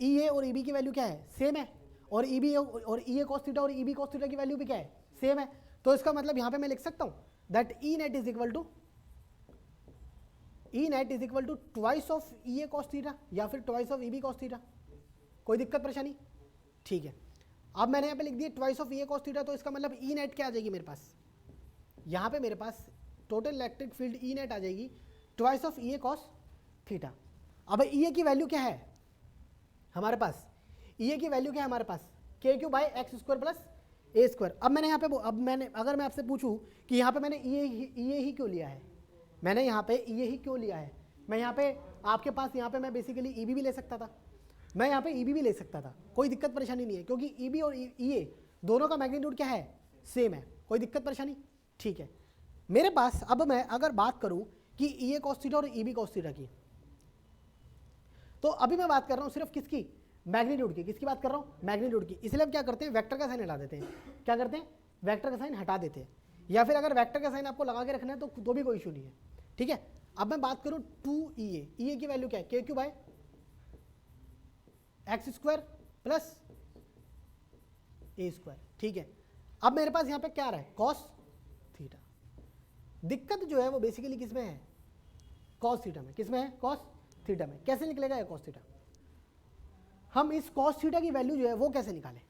EA और EB की वैल्यू क्या है? सेम है. और EB और EA cos थीटा और EB cos थीटा की वैल्यू भी क्या है? सेम है. तो इसका मतलब यहाँ पे मैं लिख सकता हूँ that E net is equal to twice of EA cos theta या फिर twice of EB cos theta. कोई दिक्कत परेशानी? ठीक है. अब मैंने यहाँ पे लिख दिया twice of EA cos theta तो इसका मतलब E net क्या आ जाएगी मेरे पास? यहाँ पे मेरे पास total electric field E net आ जाएगी twice of EA cos theta. अब EA की वैल्यू क्या है हमारे पास? EA की वैल्यू क्या है हमारे पास? KQ by x square plus A square. अब मैंने यहाँ पे अगर मैं आपसे पूछूँ कि यहाँ पे मैंने EA ही क्यों लिया है? मैंने यहाँ पे EA ही क्यों लिया है? मैं यहाँ पे आपके पास यहाँ पे मैं बेसिकली EB भी ले सकता था, मैं यहाँ पे EB भी ले सकता था. कोई दिक्कत परेशानी नहीं है क्योंकि EB और EA दोनों का मैग्नीट्यूड क्या है? सेम है. कोई दिक्कत परेशानी? ठीक है. मेरे पास अब मैं अगर बात करूँ कि EA cos थीटा और EB cos थीटा की, तो अभी मैं बात कर रहा हूँ सिर्फ किसकी? मैग्नीट्यूड की. किसकी बात कर रहा हूँ? मैग्नीट्यूड की. इसलिए हम क्या करते हैं? वेक्टर का साइन हटा देते हैं. क्या करते हैं? वेक्टर का साइन हटा देते हैं. या फिर अगर वेक्टर का साइन आपको लगा के रखना है तो भी कोई इशू नहीं है. ठीक है. अब मैं बात करूं 2EA. EA की वैल्यू क्या है? KQ by x square plus A square. ठीक है. अब मेरे पास यहाँ पे क्या आ रहा है? cos theta. दिक्कत जो है वो बेसिकली किसमें है? cos थीटा में. किसमें है? cos थीटा में. कैसे निकलेगा ये cos थीटा? हम इस cos थीटा की वैल्यू जो है वो कैसे निकालें?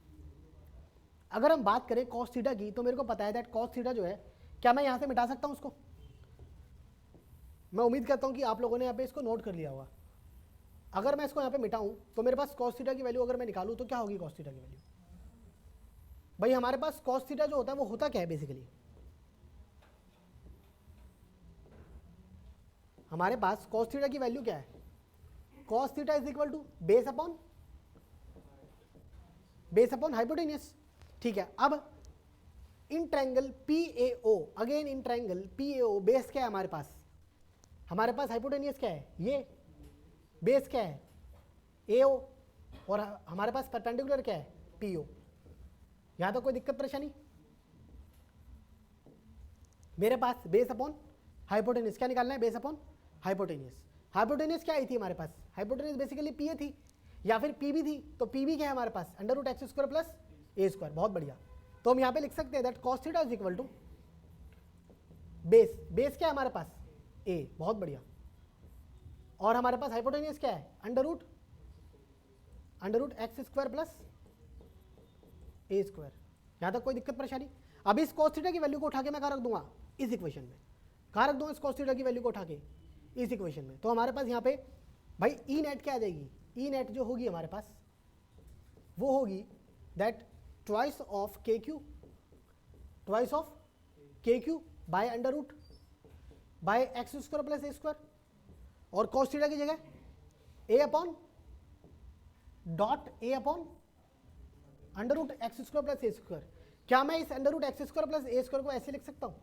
अगर हम बात करें cos थीटा की तो मेरे को पता है दैट cos थीटा जो है, क्या मैं यहाँ से मिटा सकता हूँ उसको? मैं उम्मीद करता हूँ कि आप लोगों ने यहाँ पे इसको नोट कर लिया होगा. अगर मैं इसको यहाँ पे मिटाऊँ तो मेरे पास cos थीटा की वैल्यू अगर मैं निकालूँ तो क्या होगी cos थीटा की वैल्यू? भाई हमारे पास cos थीटा जो होता है वो होता क्या है बेसिकली? हमारे पास cos थीटा की वैल्यू क्या है? cos theta is equal to base upon hypotenuse. ठीक है. अब in triangle PAO, again in triangle PAO base क्या है हमारे पास? हमारे पास हाइपोटेन्यूस क्या है? ये बेस क्या है? AO. और हमारे पास परपेंडिकुलर क्या है? PO. यहाँ तो कोई दिक्कत परेशानी? मेरे पास बेस अपॉन हाइपोटेन्यूस क्या निकालना है? Base upon hypotenuse. हाइपोटेन्यूस क्या आई थी हमारे पास? हाइपोटेन्यूस बेसिकली PA थी या फिर PB थी. तो PB क्या है हमारे पास? Under root x square plus ए स्क्वायर. बहुत बढ़िया. तो हम यहाँ पे लिख सकते हैं that cos theta is equal to base क्या है हमारे पास? A. बहुत बढ़िया. और हमारे पास हाइपोटेन्यूस क्या है? Under root x square plus ए स्क्वायर. यहाँ तक कोई दिक्कत परेशानी? अब इस cos थीटा की वैल्यू को उठा के मैं कहाँ रख दूंगा? इस इक्वेशन में. कहाँ रख दूंगा इस cos थीटा की वैल्यू को उठा के? इस इक्वेशन में. तो हमारे पास यहाँ पे भाई E नेट क्या आ जाएगी? E नेट जो होगी हमारे पास वो होगी that twice of KQ by under root by x square plus A square, और कॉस थीटा की जगह a upon dot A upon under root x square plus A square. क्या मैं इस under root x square plus ए square को ऐसे लिख सकता हूँ,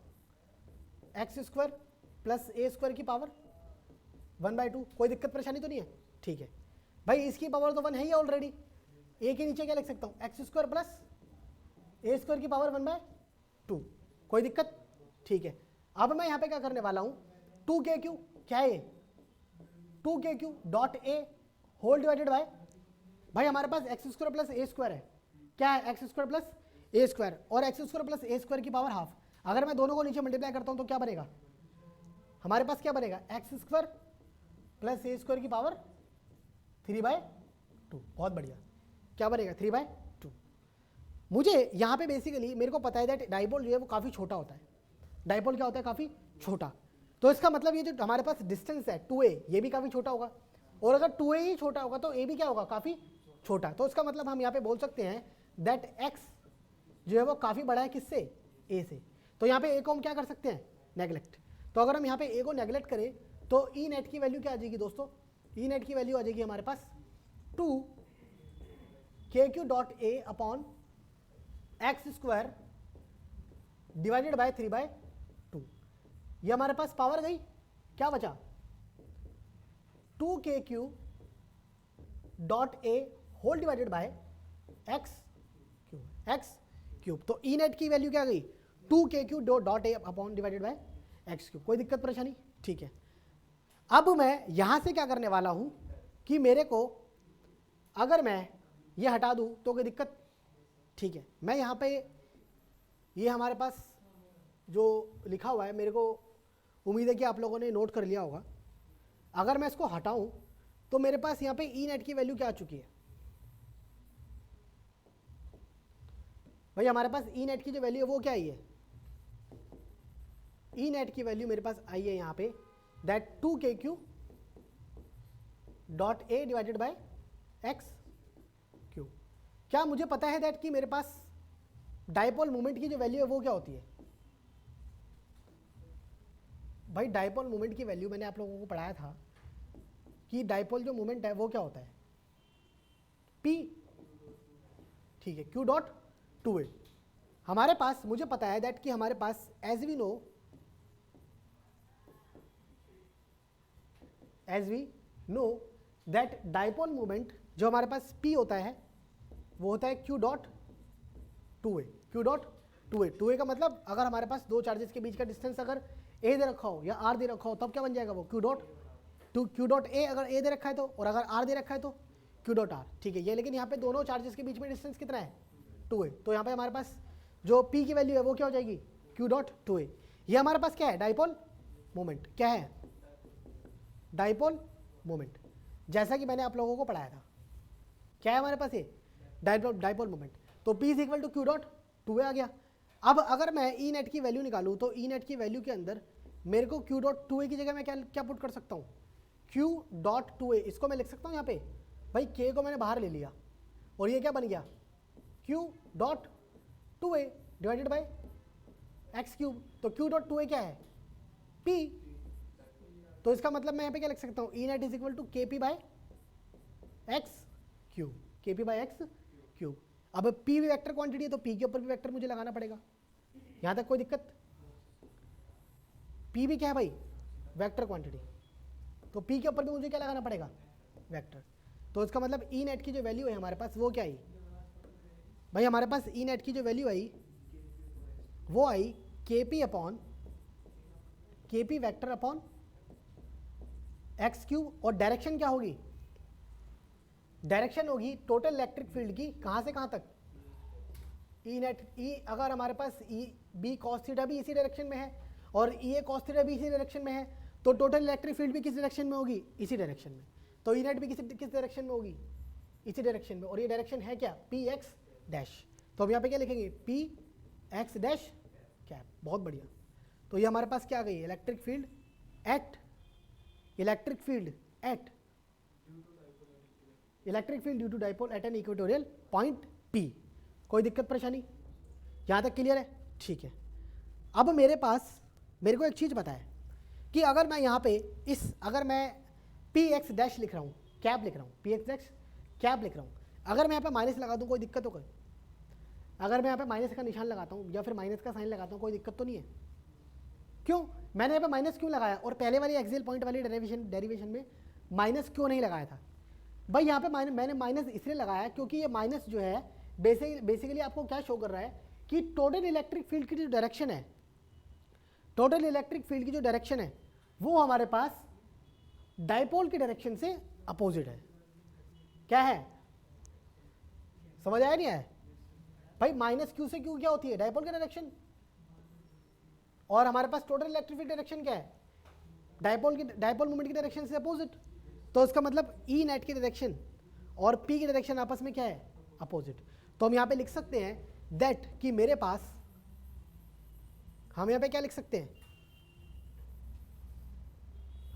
एक्स स्क्वायर प्लस ए स्क्वायर की पावर 1/2, कोई दिक्कत परेशानी तो नहीं है? ठीक है भाई, इसकी पावर तो 1 है ही ऑलरेडी, ए के नीचे क्या लिख सकता हूँ, एक्स स्क्वायर प्लस ए स्क्वायर की पावर 1/2, कोई दिक्कत? ठीक है, अब मैं यहाँ पे क्या करने वाला हूँ, 2k3 क्या है, 2k3 dot A whole divided by, भाई हमारे पास एक्स स्क्वायर प्लस ए स्क्वायर है, क्या है, एक्स स्क्वायर प्लस ए स्क्वायर, और एक्स स्क्वायर प्लस ए स्क्वायर की पावर हाफ। अगर मैं दोनों को नीचे मल्टीप्लाई करता हूँ तो क्या बनेगा, हमारे पास क्या बनेगा, एक्स स्क्वायर प्लस ए स्क्वायर की पावर 3/2, बहुत बढ़िया, क्या बनेगा 3/2। मुझे यहाँ पे बेसिकली मेरे को पता है दैट डाइपोल जो है वो काफ़ी छोटा होता है, डाइपोल क्या होता है, काफ़ी छोटा, तो इसका मतलब ये जो हमारे पास डिस्टेंस है 2a, ये भी काफ़ी छोटा होगा, और अगर 2a ही छोटा होगा तो a भी क्या होगा, काफ़ी छोटा। तो इसका मतलब हम यहाँ पे बोल सकते हैं दैट x जो है वो काफ़ी बड़ा है किससे, a से। तो यहाँ पे a को हम क्या कर सकते हैं, नेगलेक्ट। तो अगर हम यहाँ पे a को नेगलेक्ट करें तो ई नेट की वैल्यू क्या आ जाएगी दोस्तों, ई नेट की वैल्यू आ जाएगी हमारे पास 2k3 dot A upon X square divided by 3/2। ये हमारे पास पावर गई, क्या बचा, 2k3 dot A whole divided by x cube. तो ई नेट की वैल्यू क्या गई, 2k3 dot A upon divided by x cube. कोई दिक्कत परेशानी? ठीक है, अब मैं यहां से क्या करने वाला हूं कि मेरे को अगर मैं ये हटा दूं तो कोई दिक्कत? ठीक है, मैं यहाँ पे ये हमारे पास जो लिखा हुआ है, मेरे को उम्मीद है कि आप लोगों ने नोट कर लिया होगा। अगर मैं इसको हटाऊं तो मेरे पास यहाँ पे ई नेट की वैल्यू क्या आ चुकी है भाई, हमारे पास ई नेट की जो वैल्यू है वो क्या आई है, ई नेट की वैल्यू मेरे पास आई है यहाँ पे that 2k3 dot A divided by x cube. क्या मुझे पता है दैट कि मेरे पास डाइपोल मोमेंट की जो वैल्यू है वो क्या होती है भाई, डाइपोल मोमेंट की वैल्यू मैंने आप लोगों को पढ़ाया था कि डाइपोल जो मोमेंट है वो क्या होता है, P, ठीक है, Q डॉट 2a। हमारे पास मुझे पता है दैट कि हमारे पास as we know that dipole moment जो हमारे पास P होता है वो होता है Q dot 2a। Q dot 2a का मतलब अगर हमारे पास दो चार्जेस के बीच का डिस्टेंस अगर a दे रखा हो या r दे रखा हो तब क्या बन जाएगा वो, Q डॉट a अगर a दे रखा है तो, और अगर r दे रखा है तो Q डॉट r। ठीक है, ये लेकिन यहाँ पे दोनों चार्जेस के बीच में डिस्टेंस कितना है, 2a। तो यहाँ पे हमारे पास जो P की वैल्यू है वो क्या हो जाएगी, Q डॉट 2a। ये हमारे पास क्या है, डाइपोल मोमेंट। क्या है, डाइपोल मोमेंट, जैसा कि मैंने आप लोगों को पढ़ाया था। क्या है हमारे पास ये डाइपोल मोमेंट। तो P is equal to Q dot 2a आ गया। अब अगर मैं ई नेट की वैल्यू निकालूं तो ई नेट की वैल्यू के अंदर मेरे को Q डॉट 2a की जगह मैं क्या पुट कर सकता हूँ, Q डॉट 2a। इसको मैं लिख सकता हूँ यहाँ पे भाई, K को मैंने बाहर ले लिया और ये क्या बन गया, Q dot 2a divided by x cube. तो Q डॉट 2a क्या है, P। तो इसका मतलब मैं यहाँ पे क्या लिख सकता हूँ, E net is equal to KP by x cube, KP by x cube. अब P भी वेक्टर क्वांटिटी है तो P के ऊपर भी वेक्टर मुझे लगाना पड़ेगा, यहाँ तक कोई दिक्कत? P भी क्या है भाई, वेक्टर क्वांटिटी, तो P के ऊपर भी मुझे क्या लगाना पड़ेगा, वेक्टर। तो इसका मतलब ई नेट की जो वैल्यू है हमारे पास वो क्या आई भाई, हमारे पास ई नेट की जो वैल्यू आई वो आई KP upon KP vector upon X cube. और डायरेक्शन क्या होगी, डायरेक्शन होगी टोटल इलेक्ट्रिक फील्ड की, कहाँ से कहाँ तक, ई नेट। ई अगर हमारे पास ई बी कॉस थीटा भी इसी डायरेक्शन में है और ई ए कॉस थीटा भी इसी डायरेक्शन में है, तो टोटल इलेक्ट्रिक फील्ड भी किस डायरेक्शन में होगी, इसी डायरेक्शन में। तो ई नेट भी किस डायरेक्शन में होगी, इसी डायरेक्शन में। और ये डायरेक्शन है क्या, पी एक्स डैश। तो हम यहाँ पे क्या लिखेंगे, पी एक्स डैश कैप। बहुत बढ़िया। तो ये हमारे पास क्या आ गई, electric field at due to dipole at an equatorial point P। कोई दिक्कत परेशानी, यहाँ तक क्लियर है? ठीक है। अब मेरे को एक चीज़ पता है कि अगर मैं यहाँ पे अगर मैं पी एक्स डैश लिख रहा हूँ, कैप लिख रहा हूँ, पी एक्स डैश कैप लिख रहा हूँ, अगर मैं यहाँ पे माइनस लगा दूँ कोई दिक्कत हो गई? अगर मैं यहाँ पे माइनस का निशान लगाता हूँ या फिर माइनस का साइन लगाता हूँ कोई दिक्कत तो नहीं है? क्यों मैंने यहाँ पे माइनस क्यों लगाया और पहले वाली एक्सियल पॉइंट वाली डेरिवेशन में माइनस क्यों नहीं लगाया था? भाई यहाँ पे मैंने माइनस इसलिए लगाया क्योंकि ये माइनस जो है बेसिकली आपको क्या शो कर रहा है कि टोटल इलेक्ट्रिक फील्ड की जो डायरेक्शन है, टोटल इलेक्ट्रिक फील्ड की जो डायरेक्शन है वो हमारे पास डाइपोल की डायरेक्शन से अपोजिट है। क्या है, समझ आया नहीं है भाई? माइनस क्यू से क्यू क्या होती है? डाइपोल की डायरेक्शन। और हमारे पास टोटल इलेक्ट्रिक फील्ड डायरेक्शन क्या है? डाइपोल मोमेंट की डायरेक्शन से अपोजिट। तो इसका मतलब ई नेट की डायरेक्शन और पी की डायरेक्शन आपस में क्या है? अपोजिट। तो हम यहाँ पे लिख सकते हैं दैट कि मेरे पास, हम यहाँ पे क्या लिख सकते हैं?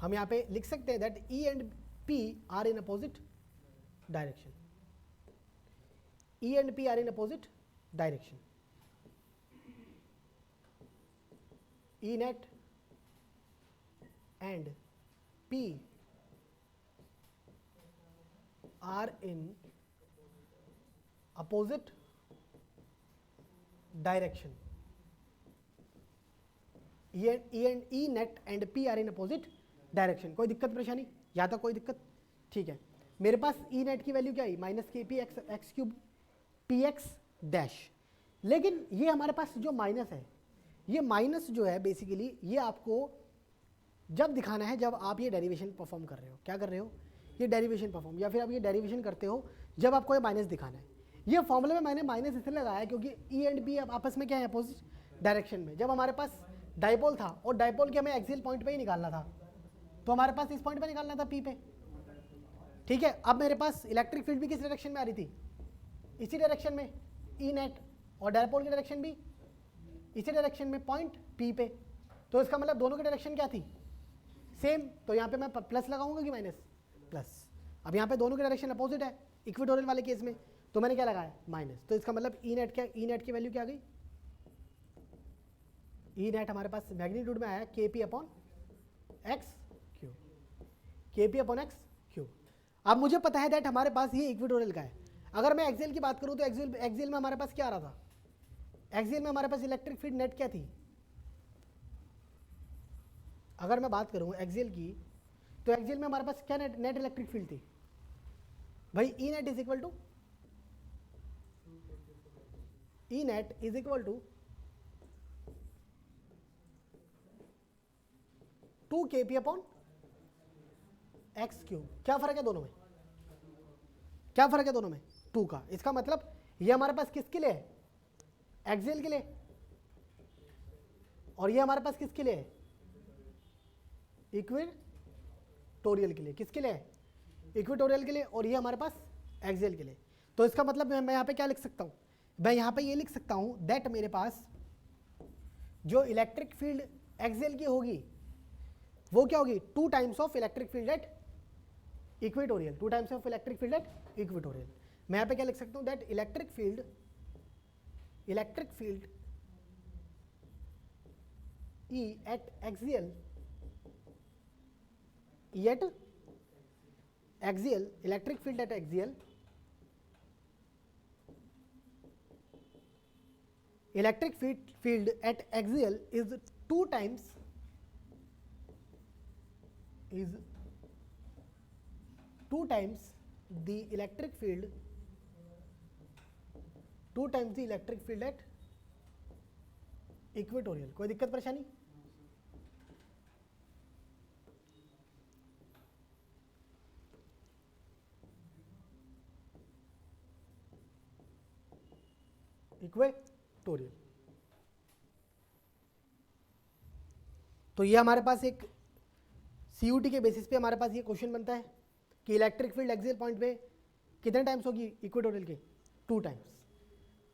हम यहाँ पे लिख सकते हैं that E and P are in opposite direction. E and P are in opposite direction. E net and P are in opposite direction. E net and P are in opposite direction. कोई दिक्कत परेशानी? यहाँ तक कोई दिक्कत? ठीक है, मेरे पास E net की वैल्यू क्या आई? माइनस के P x cube P x dash. लेकिन ये हमारे पास जो माइनस है, ये माइनस जो है बेसिकली ये आपको जब दिखाना है जब आप ये डेरिवेशन परफॉर्म कर रहे हो। क्या कर रहे हो? ये डेरिवेशन परफॉर्म, या फिर आप ये डेरिवेशन करते हो जब आपको ये माइनस दिखाना है। ये फॉर्मूले में मैंने माइनस इसलिए लगाया क्योंकि ई एंड बी आपस में क्या है? अपोजिट डायरेक्शन में। जब हमारे पास डाइपोल था और डाइपोल के हमें एक्सियल पॉइंट पे ही निकालना था, तो हमारे पास इस पॉइंट पे निकालना था पी पे। ठीक है, अब मेरे पास इलेक्ट्रिक फील्ड भी किस डायरेक्शन में आ रही थी? इसी डायरेक्शन में, ई नेट, और डाइपोल की डायरेक्शन भी इसी डायरेक्शन में, पॉइंट पी पे। तो इसका मतलब दोनों की डायरेक्शन क्या थी? सेम। तो यहाँ पे मैं प्लस लगाऊंगा कि माइनस? प्लस। अब यहाँ पे दोनों की डायरेक्शन अपोजिट है इक्वेटोरियल वाले केस में, तो मैंने क्या लगाया? माइनस। तो इसका मतलब ई नेट क्या? ई नेट की वैल्यू क्या आ गई? ई नेट हमारे पास मैग्नीट्यूड में आया के पी अपॉन एक्स क्यू, के पी अपॉन एक्स क्यू। अब मुझे पता है दैट हमारे पास ये इक्वेटोरियल का है। अगर मैं एक्सियल की बात करूँ तो एक्सियल में हमारे पास क्या आ रहा था? एक्सियल में हमारे पास इलेक्ट्रिक फील्ड नेट क्या थी? अगर मैं बात करूँ एक्सियल की, तो एक्सियल में हमारे पास क्या नेट इलेक्ट्रिक फील्ड थी? भाई E net is equal to, E net is equal to 2 K P upon X cube. क्या फर्क है दोनों में? क्या फर्क है दोनों में? 2 का। इसका मतलब ये हमारे पास किसके लिए है? एक्सियल के लिए। और ये हमारे पास किसके लिए है? इक्वेटोरियल के लिए। किसके लिए है? इक्वेटोरियल के लिए। और ये हमारे पास एक्सियल के लिए। तो इसका मतलब मैं यहाँ पे क्या लिख सकता हूँ? मैं यहाँ पे ये लिख सकता हूँ दैट मेरे पास जो इलेक्ट्रिक फील्ड एक्सियल की होगी वो क्या होगी? 2 times of electric field at equatorial. 2 times of electric field at equatorial. मैं यहाँ पे क्या लिख सकता हूँ? That electric field E at axial electric field at axial electric field at axial is 2 times the electric field at equatorial. कोई दिक्कत परेशानी? इक्वेटोरियल। तो ये हमारे पास एक सीयूटी के बेसिस पे हमारे पास ये क्वेश्चन बनता है कि इलेक्ट्रिक फील्ड एक्सियल पॉइंट पे कितने टाइम्स होगी इक्वेटोरियल के? 2 टाइम्स।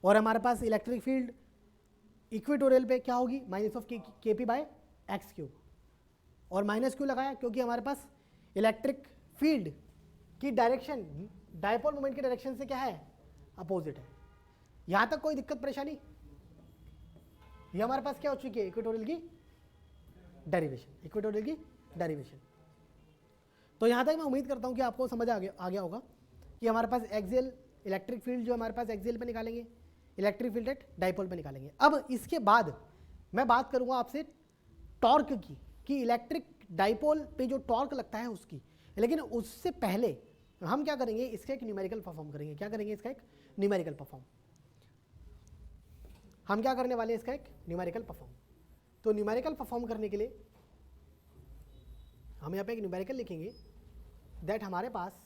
और हमारे पास इलेक्ट्रिक फील्ड इक्वेटोरियल पे क्या होगी? माइनस ऑफ के पी बाय एक्स क्यूब। और माइनस क्यों लगाया? क्योंकि हमारे पास इलेक्ट्रिक फील्ड की डायरेक्शन डायपोल मोमेंट की डायरेक्शन से क्या है? अपोजिट है। यहाँ तक कोई दिक्कत परेशानी? ये हमारे पास क्या हो चुकी है? इक्वेटोरियल की डेरिवेशन, इक्वेटोरियल की डेरिवेशन। तो यहाँ तक मैं उम्मीद करता हूँ कि आपको समझ आ गया होगा कि हमारे पास एक्सियल इलेक्ट्रिक फील्ड जो हमारे पास एक्सियल पे निकालेंगे, इलेक्ट्रिक फील्ड एट डाइपोल पे निकालेंगे। अब इसके बाद मैं बात करूँगा आपसे टॉर्क की, कि इलेक्ट्रिक डाइपोल पे जो टॉर्क लगता है उसकी। लेकिन उससे पहले हम क्या करेंगे, इसका एक न्यूमेरिकल परफॉर्म करेंगे। क्या करेंगे? इसका एक न्यूमेरिकल परफॉर्म। हम क्या करने वाले हैं? इसका एक न्यूमेरिकल परफॉर्म। तो न्यूमेरिकल परफॉर्म करने के लिए हम यहाँ पे एक न्यूमेरिकल लिखेंगे दैट हमारे पास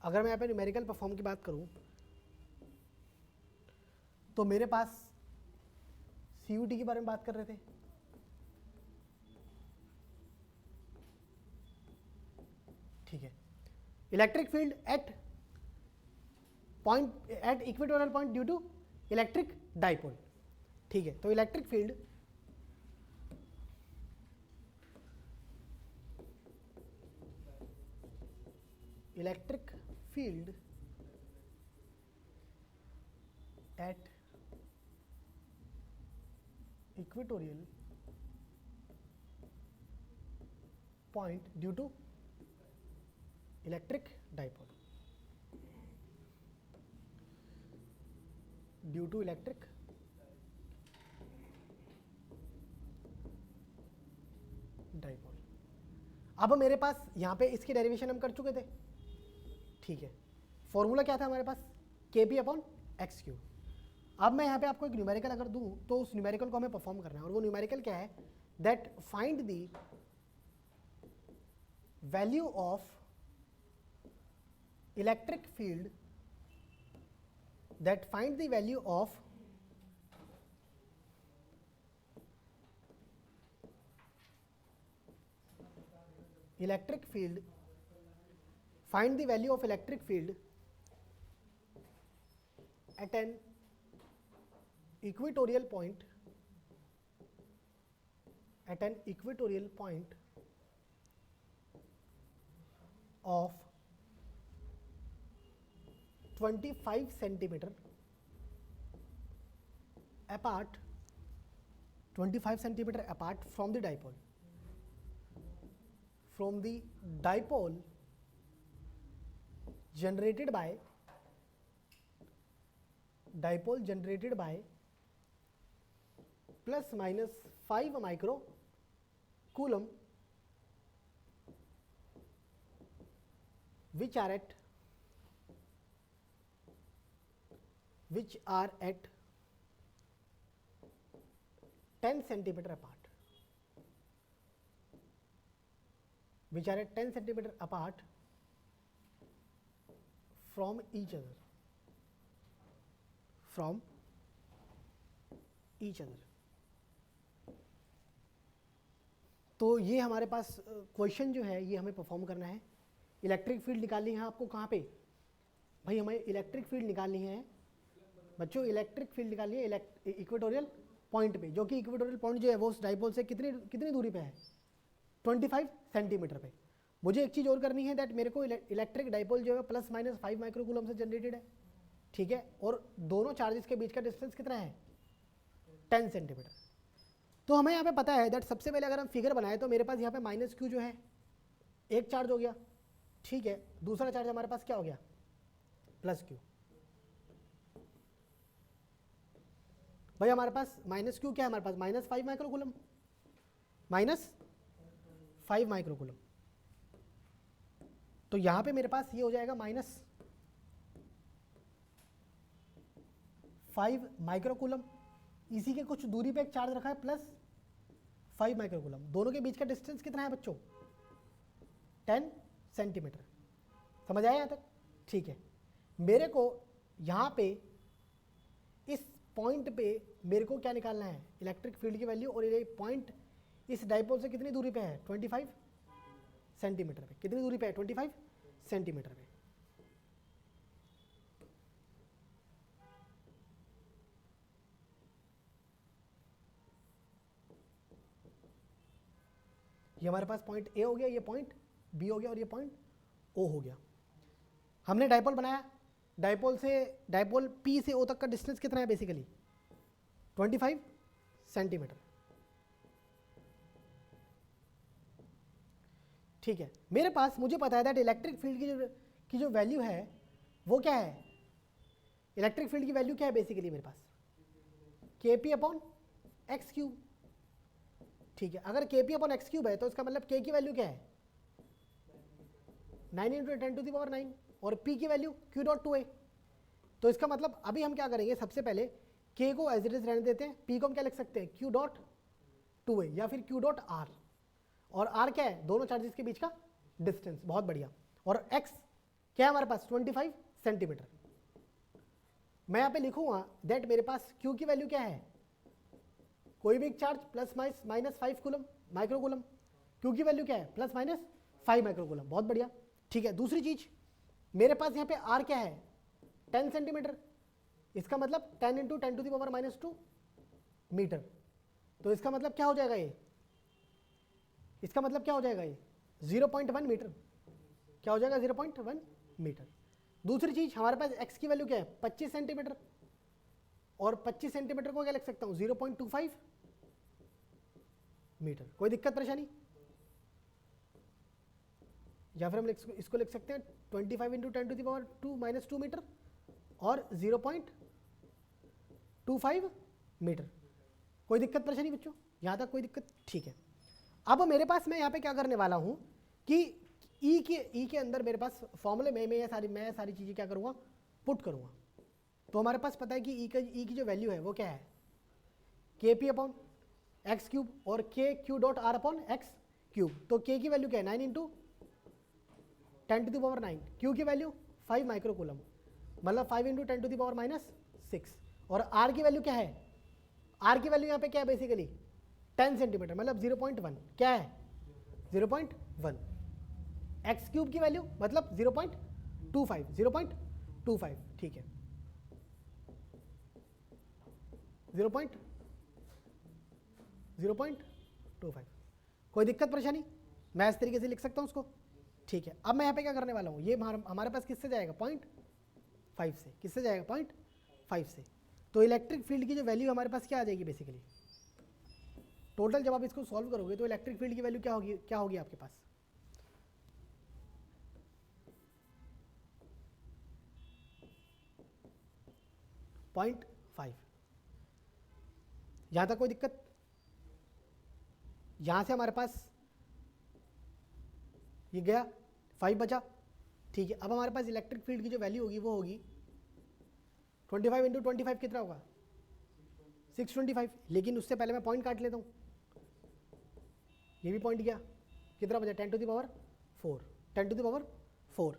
अगर मैं यहाँ पे न्यूमेरिकल परफॉर्म की बात करूँ तो मेरे पास CUT के बारे में बात कर रहे थे। ठीक है, electric field at equatorial point due to electric dipole. ठीक है, तो electric field at equatorial point due to electric dipole, due to electric dipole. अब मेरे पास यहाँ पे इसकी डेरिवेशन हम कर चुके थे। ठीक है, फॉर्मूला क्या था हमारे पास? KP upon x Q. अब मैं यहाँ पे आपको एक न्यूमेरिकल अगर दूँ तो उस न्यूमेरिकल को हमें परफॉर्म करना है, और वो न्यूमेरिकल क्या है? That find the value of electric field, that find the value of electric field, find the value of electric field at an equatorial point, at an equatorial point of 25 centimeter apart, 25 centimeter apart from the dipole, from the dipole generated by plus minus 5 micro coulomb, which are at 10 centimeter apart, which are at 10 centimeter apart from each other, तो ये हमारे पास question जो है ये हमें perform करना है। Electric field निकालनी है आपको कहाँ पे भाई? हमें इलेक्ट्रिक फील्ड निकालनी है बच्चों, इलेक्ट्रिक फील्ड निकालनी है इक्वेटोरियल पॉइंट पे, जो कि इक्वेटोरियल पॉइंट जो है वो उस डाइपोल से कितनी दूरी पे है? 25 सेंटीमीटर पे। मुझे एक चीज़ और करनी है, दैट मेरे को इलेक्ट्रिक डाइपोल जो है प्लस माइनस 5 माइक्रो कूलम से जनरेटेड है। ठीक है, और दोनों चार्जेस के बीच का डिस्टेंस कितना है? 10 सेंटीमीटर। तो हमें यहाँ पे पता है दैट सबसे पहले अगर हम फिगर बनाए तो मेरे पास यहाँ पे माइनस क्यू जो है एक चार्ज हो गया। ठीक है, दूसरा चार्ज हमारे पास क्या हो गया? Plus q. भाई हमारे पास माइनस क्यू क्या है? हमारे पास minus 5 micro coulomb, minus 5 micro coulomb. तो यहाँ पे मेरे पास ये हो जाएगा माइनस 5 माइक्रो कूलम, इसी के कुछ दूरी पे एक चार्ज रखा है प्लस 5 माइक्रो कूलम। दोनों के बीच का डिस्टेंस कितना है बच्चों? 10 सेंटीमीटर। समझ आया यहाँ तक? ठीक है, मेरे को यहाँ पे इस पॉइंट पे मेरे को क्या निकालना है? इलेक्ट्रिक फील्ड की वैल्यू। और ये पॉइंट इस डाइपोल से कितनी दूरी पे है? 25 सेंटीमीटर पे। कितनी दूरी पे है? 25 सेंटीमीटर पे। ये हमारे पास पॉइंट ए हो गया, ये पॉइंट बी हो गया और ये पॉइंट ओ हो गया। हमने डाइपोल बनाया, डाइपोल पी से ओ तक का डिस्टेंस कितना है? Basically 25 centimetre. ठीक है, मेरे पास मुझे पता है दैट इलेक्ट्रिक फील्ड की जो वैल्यू है वो क्या है? इलेक्ट्रिक फील्ड की वैल्यू क्या है बेसिकली मेरे पास? kp upon X cube. ठीक है, अगर kp अपॉन एक्स क्यूब है तो इसका मतलब k की वैल्यू क्या है? 9 इंटू 10 टू द पावर 9 और p की वैल्यू q डॉट 2a। तो इसका मतलब अभी हम क्या करेंगे, सबसे पहले k को एज इट इज रहने देते हैं, p को हम क्या लिख सकते हैं? q डॉट 2a या फिर q डॉट r। और r क्या है? दोनों चार्जेस के बीच का डिस्टेंस। बहुत बढ़िया। और x क्या है हमारे पास? 25 सेंटीमीटर। मैं यहाँ पे लिखूंगा दैट मेरे पास q की वैल्यू क्या है? कोई भी charge plus minus 5 coulomb micro coulomb. q की वैल्यू क्या है? Plus minus 5 micro coulomb. बहुत बढ़िया। ठीक है, दूसरी चीज मेरे पास यहाँ पे r क्या है? 10 सेंटीमीटर। इसका मतलब 10 into 10 to the power minus 2 metre. तो इसका मतलब क्या हो जाएगा ये? इसका मतलब क्या हो जाएगा ये? 0.1 मीटर। क्या हो जाएगा? 0.1 मीटर। दूसरी चीज हमारे पास x की वैल्यू क्या है? 25 सेंटीमीटर। और 25 सेंटीमीटर को क्या लिख सकता हूँ? 0.25 मीटर। कोई दिक्कत परेशानी? या फिर हम इसको लिख सकते हैं 25 into 10 to the power 2 minus 2 metre और 0.25 मीटर। कोई दिक्कत परेशानी बच्चों? यहाँ तक कोई दिक्कत? ठीक है। अब मेरे पास मैं यहाँ पे क्या करने वाला हूँ कि ई के अंदर मेरे पास फॉर्मूले में मैं सारी चीज़ें क्या करूँगा? पुट करूँगा। तो हमारे पास पता है कि ई की जो वैल्यू है वो क्या है? के पी अपॉन एक्स क्यूब और K Q dot R upon X cube. तो के की वैल्यू क्या है? 9 into 10 to the power 9। Q की वैल्यू 5 माइक्रो कूलम, मतलब 5 into 10 to the power minus 6। और आर की वैल्यू क्या है? आर की वैल्यू यहाँ पे क्या है? बेसिकली 10 सेंटीमीटर, मतलब 0.1। क्या है? 0.1। एक्स क्यूब की वैल्यू मतलब 0.25। ठीक है, 0.25। कोई दिक्कत परेशानी? मैं इस तरीके से लिख सकता हूँ उसको। ठीक है, अब मैं यहाँ पे क्या करने वाला हूँ? ये हमारे पास किससे जाएगा? 0.5 से। किससे जाएगा? 0.5 से। तो इलेक्ट्रिक फील्ड की जो वैल्यू हमारे पास क्या आ जाएगी बेसिकली? टोटल जब आप इसको सॉल्व करोगे तो इलेक्ट्रिक फील्ड की वैल्यू क्या होगी आपके पास? पॉइंट 5। यहां तक कोई दिक्कत? यहां से हमारे पास ये गया, 5 बचा। ठीक है, अब हमारे पास इलेक्ट्रिक फील्ड की जो वैल्यू होगी वो होगी 25 इंटू 25 कितना होगा? 625। लेकिन उससे पहले मैं पॉइंट काट लेता हूँ। ये भी पॉइंट गया, कितना बचा? 10 to the power 4। 10 to the power 4।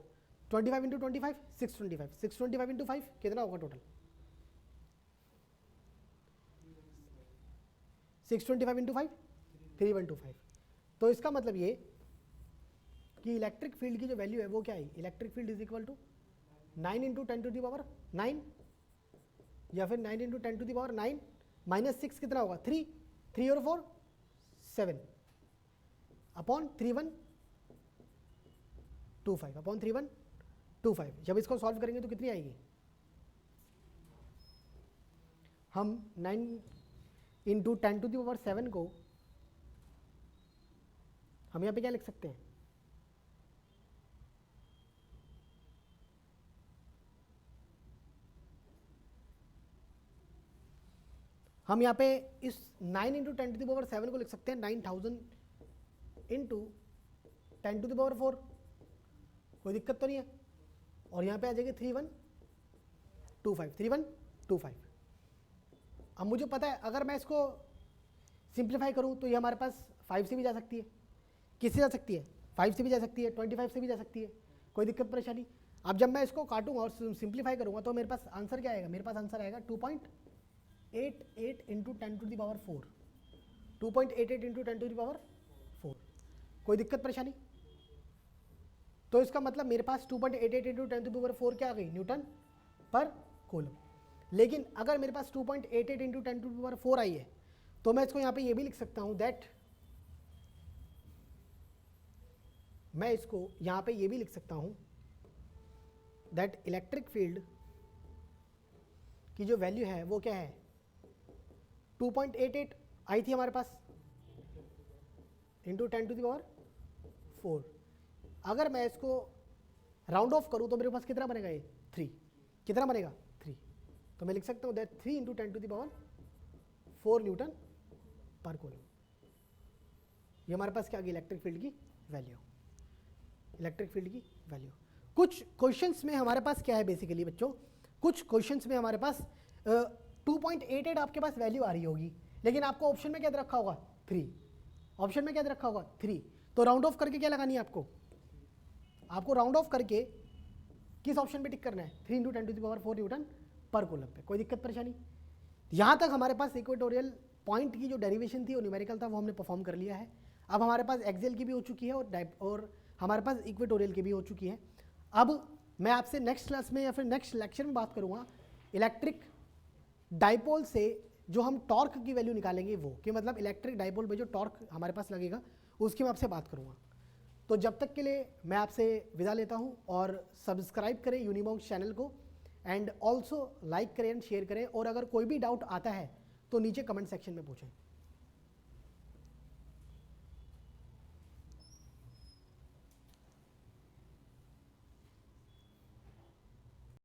25 into 25 625। 625 into 5 कितना होगा टोटल? 625 इंटू 5 3125। तो इसका मतलब ये कि इलेक्ट्रिक फील्ड की जो वैल्यू है वो क्या है? Electric field is equal to 9 into 10 to the power 9 या फिर 9 into 10 to the power 9 minus 6 कितना होगा? 3 और 4 7 अपॉन 3125 अपॉन 3125। जब इसको सॉल्व करेंगे तो कितनी आएगी? हम 9 इंटू 10 टू द पावर 7 को हम यहाँ पे क्या लिख सकते हैं? हम यहाँ पे इस 9 इंटू 10 टू द पावर 7 को लिख सकते हैं 9000 इंटू 10 टू द पावर 4। कोई दिक्कत तो नहीं है? और यहाँ पे आ जाएगी 3125। अब मुझे पता है अगर मैं इसको सिंप्लीफाई करूँ तो ये हमारे पास 5 से भी जा सकती है। किससे जा सकती है? 5 से भी जा सकती है, 25 से भी जा सकती है। कोई दिक्कत परेशानी? अब जब मैं इसको काटूंगा और सिंप्लीफाई करूँगा तो मेरे पास आंसर क्या आएगा? मेरे पास आंसर आएगा 2.88 into 10 to the power 4। 2.88 into 10 to the power 4। कोई दिक्कत परेशानी? तो इसका मतलब मेरे पास 2.88 इंटू 10 टू द पावर 4 क्या आ गई? Newton per coulomb. लेकिन अगर मेरे पास 2.88 इंटू 10 टू द पावर 4 आई है तो मैं इसको यहाँ पे ये भी लिख सकता हूँ दैट, मैं इसको यहाँ पे ये भी लिख सकता हूँ दैट इलेक्ट्रिक फील्ड की जो वैल्यू है वो क्या है? 2.88 आई थी हमारे पास इंटू 10 टू द पावर 4। अगर मैं इसको राउंड ऑफ करूँ तो मेरे पास कितना बनेगा? ये 3। कितना बनेगा? 3। तो मैं लिख सकता हूँ that 3 into 10 to the power 4 newton per coulomb. ये हमारे पास क्या आ गई? इलेक्ट्रिक फील्ड की वैल्यू। इलेक्ट्रिक फील्ड की वैल्यू। कुछ क्वेश्चंस में हमारे पास क्या है बेसिकली बच्चों, कुछ क्वेश्चंस में हमारे पास 2.88 आपके पास वैल्यू आ रही होगी, लेकिन आपको ऑप्शन में क्या दे रखा होगा? 3। ऑप्शन में क्या दे रखा होगा? 3। तो राउंड ऑफ करके क्या लगानी है आपको? आपको राउंड ऑफ करके किस ऑप्शन पे टिक करना है? 3 into 10 to the power 4 newton per coulomb पे। कोई दिक्कत परेशानी? यहाँ तक हमारे पास इक्वेटोरियल पॉइंट की जो डेरिवेशन थी वो न्यूमेरिकल था, वो हमने परफॉर्म कर लिया है। अब हमारे पास एक्सेल की भी हो चुकी है और हमारे पास इक्वेटोरियल की भी हो चुकी है। अब मैं आपसे नेक्स्ट क्लास में या फिर नेक्स्ट लेक्चर में बात करूँगा इलेक्ट्रिक डाइपोल से जो हम टॉर्क की वैल्यू निकालेंगे, वो कि मतलब इलेक्ट्रिक डाइपोल में जो टॉर्क हमारे पास लगेगा उसकी मैं आपसे बात करूँगा। तो जब तक के लिए मैं आपसे विदा लेता हूँ, और सब्सक्राइब करें यूनिमॉन्क्स चैनल को, एंड ऑल्सो लाइक करें एंड शेयर करें, और अगर कोई भी डाउट आता है तो नीचे कमेंट सेक्शन में पूछें।